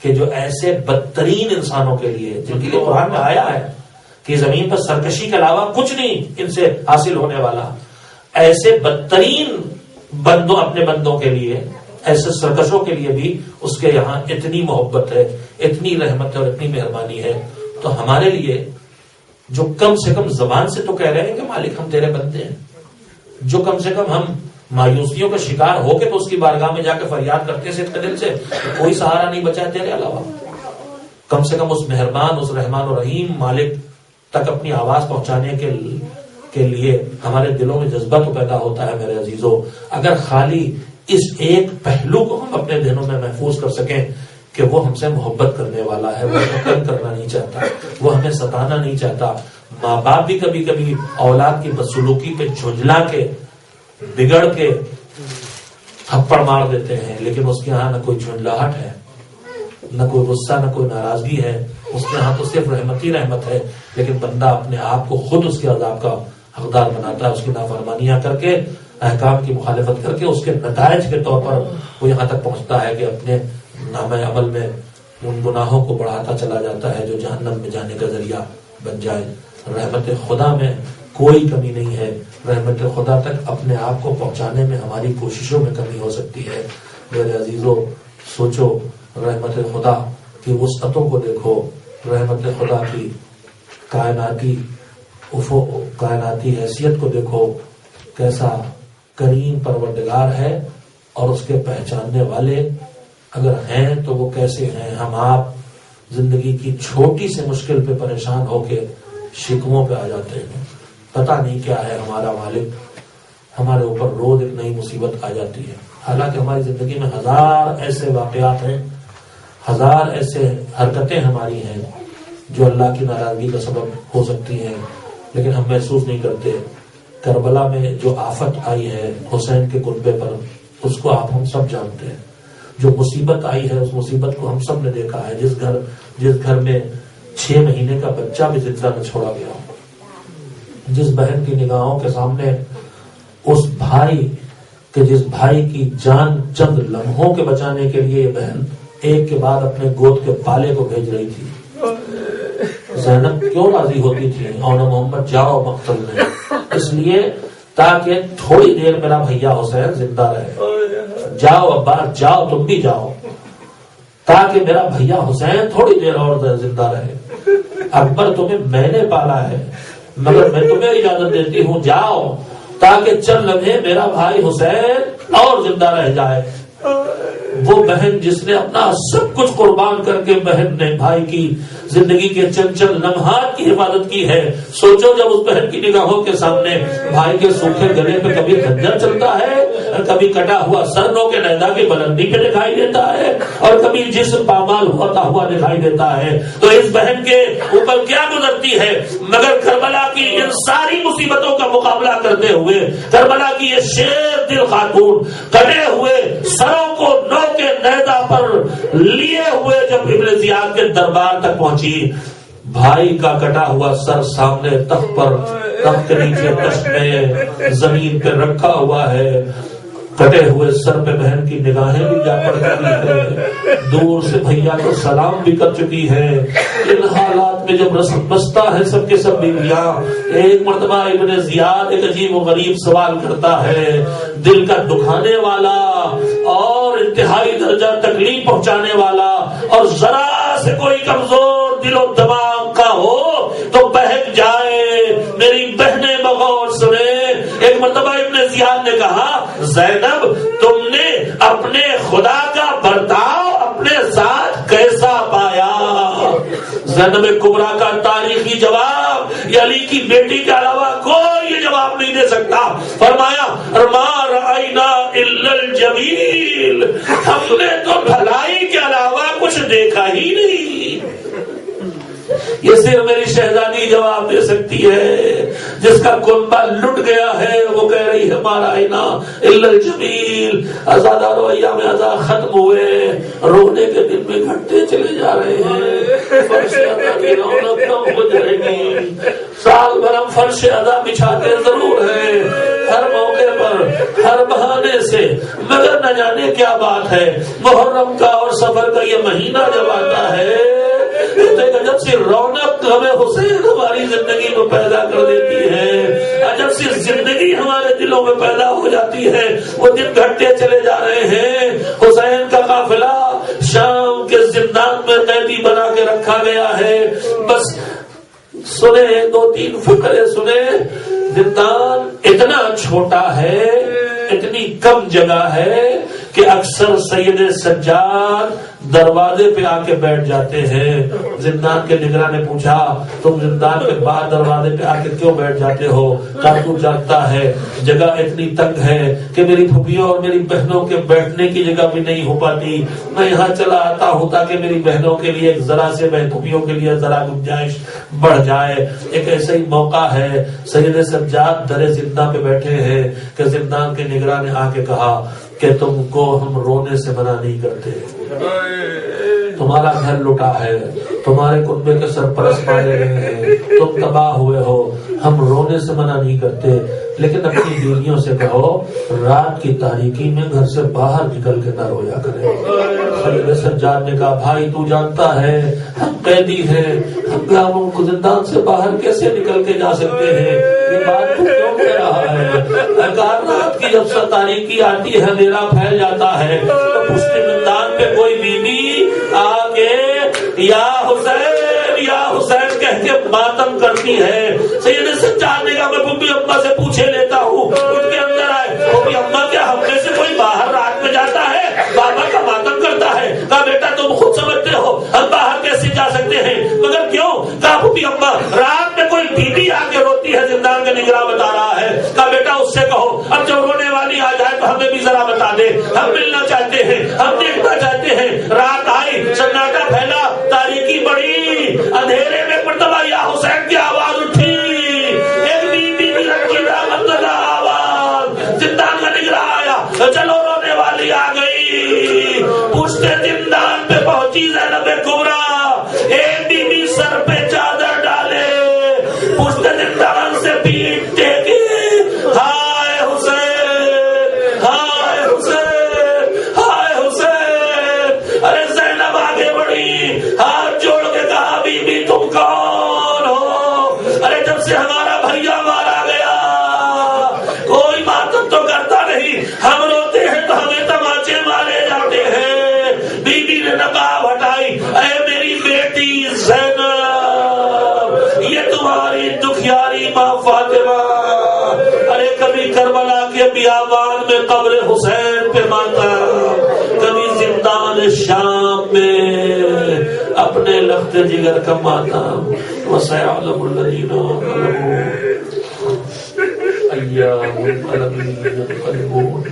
Speaker 1: کہ جو ایسے بدترین انسانوں کے لیے جن کے لیے قرآن میں آیا ہے کہ زمین پر سرکشی کے علاوہ کچھ نہیں ان سے حاصل ہونے والا، ایسے بدترین بندوں، اپنے بندوں کے لیے، ایسے سرکشوں کے لیے بھی اس کے یہاں اتنی محبت ہے، اتنی رحمت ہے اور اتنی مہربانی ہے. تو ہمارے لیے جو کم سے کم زبان سے تو کہہ رہے ہیں کہ مالک ہم تیرے بندے ہیں، جو کم سے کم ہم مایوسیوں کا شکار ہو کے تو اس کی بارگاہ میں جا کے فریاد کرتے صدق دل سے، کوئی سہارا نہیں بچا ہے تیرے علاوہ. کم سے کم اس مہربان، اس رحمان و رحیم مالک تک اپنی آواز پہنچانے کے لیے ہمارے دلوں میں جذبہ تو پیدا ہوتا ہے. میرے عزیزوں، اگر خالی اس ایک پہلو کو ہم اپنے ذہنوں میں محفوظ کر سکیں کہ وہ ہم سے محبت کرنے والا ہے، وہ ہمیں تنگ کرنا نہیں چاہتا، وہ ہمیں ستانا نہیں چاہتا. ماں باپ بھی کبھی کبھی اولاد کی بدسلوکی پہ جھنجلا کے، بگڑ کے تھپڑ مار دیتے ہیں، لیکن اس کے یہاں نہ کوئی جھنجلاہٹ ہے، نہ کوئی غصہ نہ کوئی ناراضگی ہے، اس کے ہاں تو صرف رحمت ہی رحمت ہے، لیکن بندہ اپنے آپ کو خود اس کے عذاب کا حقدار بناتا ہے، اس کی نافرمانیاں کر کے، احکام کی مخالفت کر کے، اس کے نتائج کے طور پر وہ یہاں تک پہنچتا ہے کہ اپنے نامہ عمل میں ان گناہوں کو بڑھاتا چلا جاتا ہے جو جہنم میں جانے کا ذریعہ بن جائے۔ رحمت خدا میں کوئی کمی نہیں ہے، رحمت خدا تک اپنے آپ کو پہنچانے میں ہماری کوششوں میں کمی ہو سکتی ہے۔ میرے عزیزوں، سوچو، رحمت خدا کی وسعتوں کو دیکھو، رحمت خدا کی کائناتی حیثیت کو دیکھو، کیسا کریم پروردگار ہے، اور اس کے پہچاننے والے اگر ہیں تو وہ کیسے ہیں۔ ہم آپ زندگی کی چھوٹی سے مشکل پہ پریشان ہو کے شکووں پہ آ جاتے ہیں، پتہ نہیں کیا ہے ہمارا مالک، ہمارے اوپر روز ایک نئی مصیبت آ جاتی ہے، حالانکہ ہماری زندگی میں ہزار ایسے واقعات ہیں، ہزار ایسے حرکتیں ہماری ہیں جو اللہ کی ناراضگی کا سبب ہو سکتی ہیں، لیکن ہم محسوس نہیں کرتے۔ کربلا میں جو آفت آئی ہے حسین کے کنبے پر، اس کو آپ ہم سب جانتے ہیں۔ جو مصیبت آئی ہے اس مصیبت کو ہم سب نے دیکھا ہے، جس گھر میں 6 مہینے کا بچہ بھی زندہ نہ چھوڑا گیا، جس بہن کی نگاہوں کے سامنے اس بھائی کی جان چند لمحوں کے بچانے کے لیے یہ بہن ایک کے بعد اپنے گود کے بالے کو بھیج رہی تھی۔ زینب کیوں راضی ہوتی تھی اور محمد جاؤ مقتل میں؟ اس لیے تاکہ تھوڑی دیر میرا بھیا حسین زندہ رہے، جاؤ عباس جاؤ، تم بھی جاؤ، تاکہ میرا بھیا حسین تھوڑی دیر اور زندہ رہے۔ اکبر تمہیں میں نے پالا ہے، مگر میں تمہیں اجازت دیتی ہوں، جاؤ تاکہ چند لمحے میرا بھائی حسین اور زندہ رہ جائے۔ وہ بہن جس نے اپنا سب کچھ قربان کر کے بہن نے بھائی کی زندگی کے چند لمحات کی حفاظت کی ہے، سوچو جب اس بہن کی نگاہوں کے سامنے بھائی کے سوکھے گلے پہ کبھی خنجر چلتا ہے، کبھی کٹا ہوا سر نو کے نیزہ کی بلندی پہ دکھائی دیتا ہے، اور کبھی جسم پامال ہوتا ہوا دکھائی دیتا ہے، تو اس بہن کے اوپر کیا گزرتی ہے؟ مگر کربلا کی ان ساری مصیبتوں کا مقابلہ کرتے ہوئے کربلا کی یہ شیر دل خاتون کٹے ہوئے سروں کو نو کے نیزہ پر لیے ہوئے جب ابن زیاد کے دربار تک پہنچی، بھائی کا کٹا ہوا سر سامنے تخت کے نیچے تشت میں زمین پہ رکھا ہوا ہے، کٹے ہوئے سر پہ بہن کی نگاہیں بھی جا پڑ چکی ہے، دور سے بھیا کو سلام بھی کر چکی ہے۔ ان حالات میں جب رسم بستا ہے سب کے سب بیویاں، ایک مرتبہ ابن زیاد ایک عجیب و غریب سوال کرتا ہے، دل کا دکھانے والا اور انتہائی درجہ تکلیف پہنچانے والا، اور ذرا سے کوئی کمزور دل و دماغ کا ہو تو بہک جائے، میری بہنیں بغور سنے۔ ایک مرتبہ ابن زیاد نے کہا، زینب تم نے اپنے خدا کا برتاؤ اپنے ساتھ کیسا پایا؟ زینب کبریٰ کا تاریخی جواب یہ علی کی بیٹی کے علاوہ کوئی یہ جواب نہیں دے سکتا۔ فرمایا، ما رأینا الا الجمیل، ہم نے تو بھلائی کے علاوہ کچھ دیکھا ہی نہیں۔ یہ صرف میری شہزادی جواب دے سکتی ہے، جس کا کنبہ لٹ گیا ہے، وہ کہہ رہی ہے ہمارا اینا الا الجمیل۔ ازادار و ایام ازا ختم ہوئے، رونے کے دن میں گھٹتے چلے جا رہے ہیں، فرش ادا کی رونق کم ہو جائے گی۔ سال بھر ہم فرش ادا بچھاتے ضرور ہیں، ہر موقع پر ہر بہانے سے، مگر نہ جانے کیا بات ہے، محرم کا اور سفر کا یہ مہینہ جب آتا ہے، عجب سی رونق ہمیں حسین ہماری زندگی میں پیدا کر دیتی ہے، عجب سی زندگی ہمارے دلوں میں پیدا ہو جاتی ہے۔ وہ دن گھٹتے چلے جا رہے ہیں، حسین کا قافلہ شام کے زندان میں قیدی بنا کے رکھا گیا ہے۔ بس سنے 2-3 فقرے سنے، زندان اتنا چھوٹا ہے، اتنی کم جگہ ہے کہ اکثر سید سجاد دروازے پہ آ کے بیٹھ جاتے ہیں۔ زندان کے نگراں نے پوچھا، تم زندان کے باہر دروازے پہ آ کے کیوں بیٹھ جاتے ہو؟ کارکن جانتا ہے جگہ اتنی تنگ ہے کہ میری پھوپھیوں اور میری بہنوں کے بیٹھنے کی جگہ بھی نہیں ہو پاتی، میں یہاں چلا آتا ہوں تاکہ میری بہنوں کے لیے ذرا سے، میں پھوپھیوں کے لیے ذرا گنجائش بڑھ جائے۔ ایک ایسا ہی موقع ہے، سید سجاد در زندہ پہ بیٹھے ہیں کہ زندان کے نگراں نے آ کے کہا کہ تم کو ہم رونے سے منع نہیں کرتے، تمہارا گھر لٹا ہے، تمہارے کنبے کے سرپرست مارے گئے ہیں، تم تباہ ہوئے ہو، ہم رونے سے منع نہیں کرتے، لیکن اپنی بیویوں سے کہو رات کی تاریکی میں گھر سے باہر نکل کے نہ رویا کرے۔ خلیل سجاد نے کہا بھائی تو جانتا ہے ہم قیدی ہیں، ہم کو زندان سے باہر کیسے نکل کے جا سکتے ہیں، یہ بات تو کیوں کہہ رہا ہے؟ رات کی جب تاریکی آتی ہے، اندھیرا پھیل جاتا ہے، تو پشتی زندان پہ کوئی بیوی آگے یا حسین یا حسین کہہ کے ماتم کرتی ہے۔ سید سجاد نے کہا میں ببی اماں سے پوچھے لیتا ہوں، اٹھ کے اندر آئے، ببی اماں کیا ہم میں سے کوئی باہر رات میں جاتا ہے بابا کا ماتم کرتا ہے؟ کہا بیٹا تم خود سمجھتے ہو ہم باہر کیسے جا سکتے ہیں، مگر کیوں؟ کہا ببی اماں رات میں کوئی بیوی آ کے روتی ہے، زندان کا نگراں بتا رہا ہے۔ کہا بیٹا اس سے کہو اب جب رونے والی آ جائے تو ہمیں بھی ذرا بتا دے، ہم ملنا چاہتے ہیں، ہم دیکھنا چاہتے ہیں۔ رات آئی، سناٹا پھیلا، تاریکی بڑی، اندھیرے میں مرتبہ یا حسین کی آواز اٹھی، ایک بیوی کی لڑکی رحمت زدہ آواز، زندان کا نگراں آیا، چلو رونے والی آ گئی۔ پوچھتے زندان پہ پہنچی زینب کبریٰ، ایک بیوی سر پہ چادر ڈالے، پوچھتے زندان سے پیٹ ٹیکی، ہائے حسین، ہائے حسین، ہائے حسین۔ ارے زینب آگے بڑھی، ہاتھ جوڑ کے کہا بی بی تم کون ہو؟ ارے جب سے ہمارا بھیا مارا گیا کوئی ماتم تو کرتا نہیں، ہم روتے ہیں تو ہمیں تماچے مارے جاتے ہیں۔ بی بی نے نقاب ہٹائی، اے میری بیٹی زینب، یہ تمہاری دکھیاری ماں فاطمہ، ارے کبھی کربلا کے بیابان میں قبر حسین پہ ماتم، کبھی زندان شام میں اپنے لخت جگر کا ماتم، وسيعلم الذين ظلموا أيام ينقلبون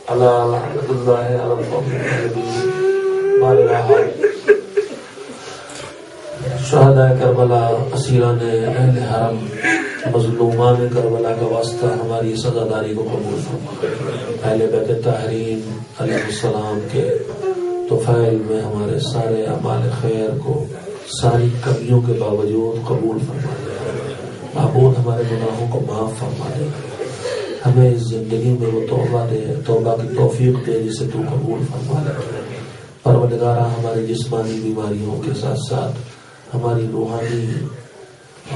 Speaker 1: على لعنة الله على القوم الكاذبين۔ بارہ شہداء کربلا، اسیران اہل حرم، مظلومان کربلا کا واسطہ ہماری سزاداری کو قبول فرما۔ اہل بیت طاہرین علیہ السلام کے طفیل میں ہمارے سارے اعمال خیر کو ساری کمیوں کے باوجود قبول فرما دے۔ معبود ہمارے گناہوں کو معاف فرما دے، ہمیں اس زندگی میں وہ توبہ دے، توبہ کی توفیق دے جسے تو قبول فرما دے۔ پروردگارہ ہماری جسمانی بیماریوں کے ساتھ ساتھ ہماری روحانی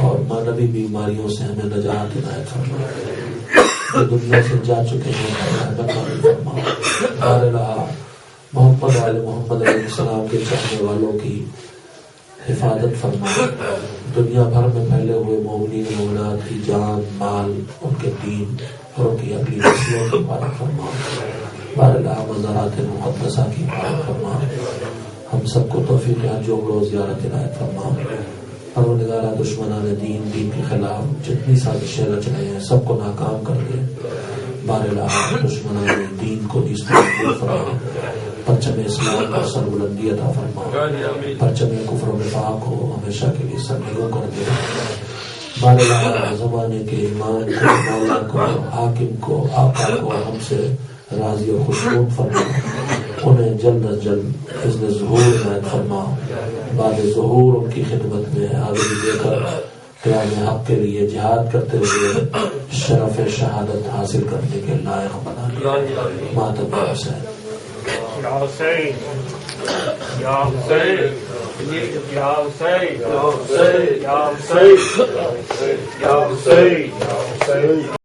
Speaker 1: اور معنوی بیماریوں سے ہمیں نجات عنایت فرما دے۔ جو دنیا سے جا چکے ہیں رحمت فرما۔ بار الہ محمد علیہ محمد علیہ السلام کے چاہنے والوں کی حفاظت فرما، دنیا بھر میں پھیلے ہوئے مومنین و مومنات کی جان، مال، ان کے دین اور ان کی اگلی نسلوں کی حفاظت فرما۔ بار الہ مزارات مقدسہ کی حفاظت فرما، ہم سب کو توفیق حج و عمرہ و زیارت عنایت فرما۔ پروردگارہ دشمنان دین کے خلاف جتنی سازشیں رچ رہے ہیں سب کو ناکام کر دے۔ بار الہ دشمنان دین کو نیست مقبول فرما، پرچم اسلام پر سر بلندی عطا فرما، پرچم کفر و نفاق کو ہمیشہ کے لیے سرنگوں کر دے۔ بار الہ زمانے کے ایمان کو، مولا کو، حاکم کو، آقا کو ہم سے راضی اور خوشنود فرما، انہیں جلد از جلد اذن ظہور عنایت فرما۔ بعد ظہور ان کی خدمت میں حاضری دے کر قیام حق کے لیے جہاد کرتے ہوئے شرف شہادت حاصل کرنے کے لائق بنا لیا۔ ماتم حسین،
Speaker 3: یا حسین، یا حسین، یا حسین، یا حسین، یا حسین، یا حسین، یا حسین۔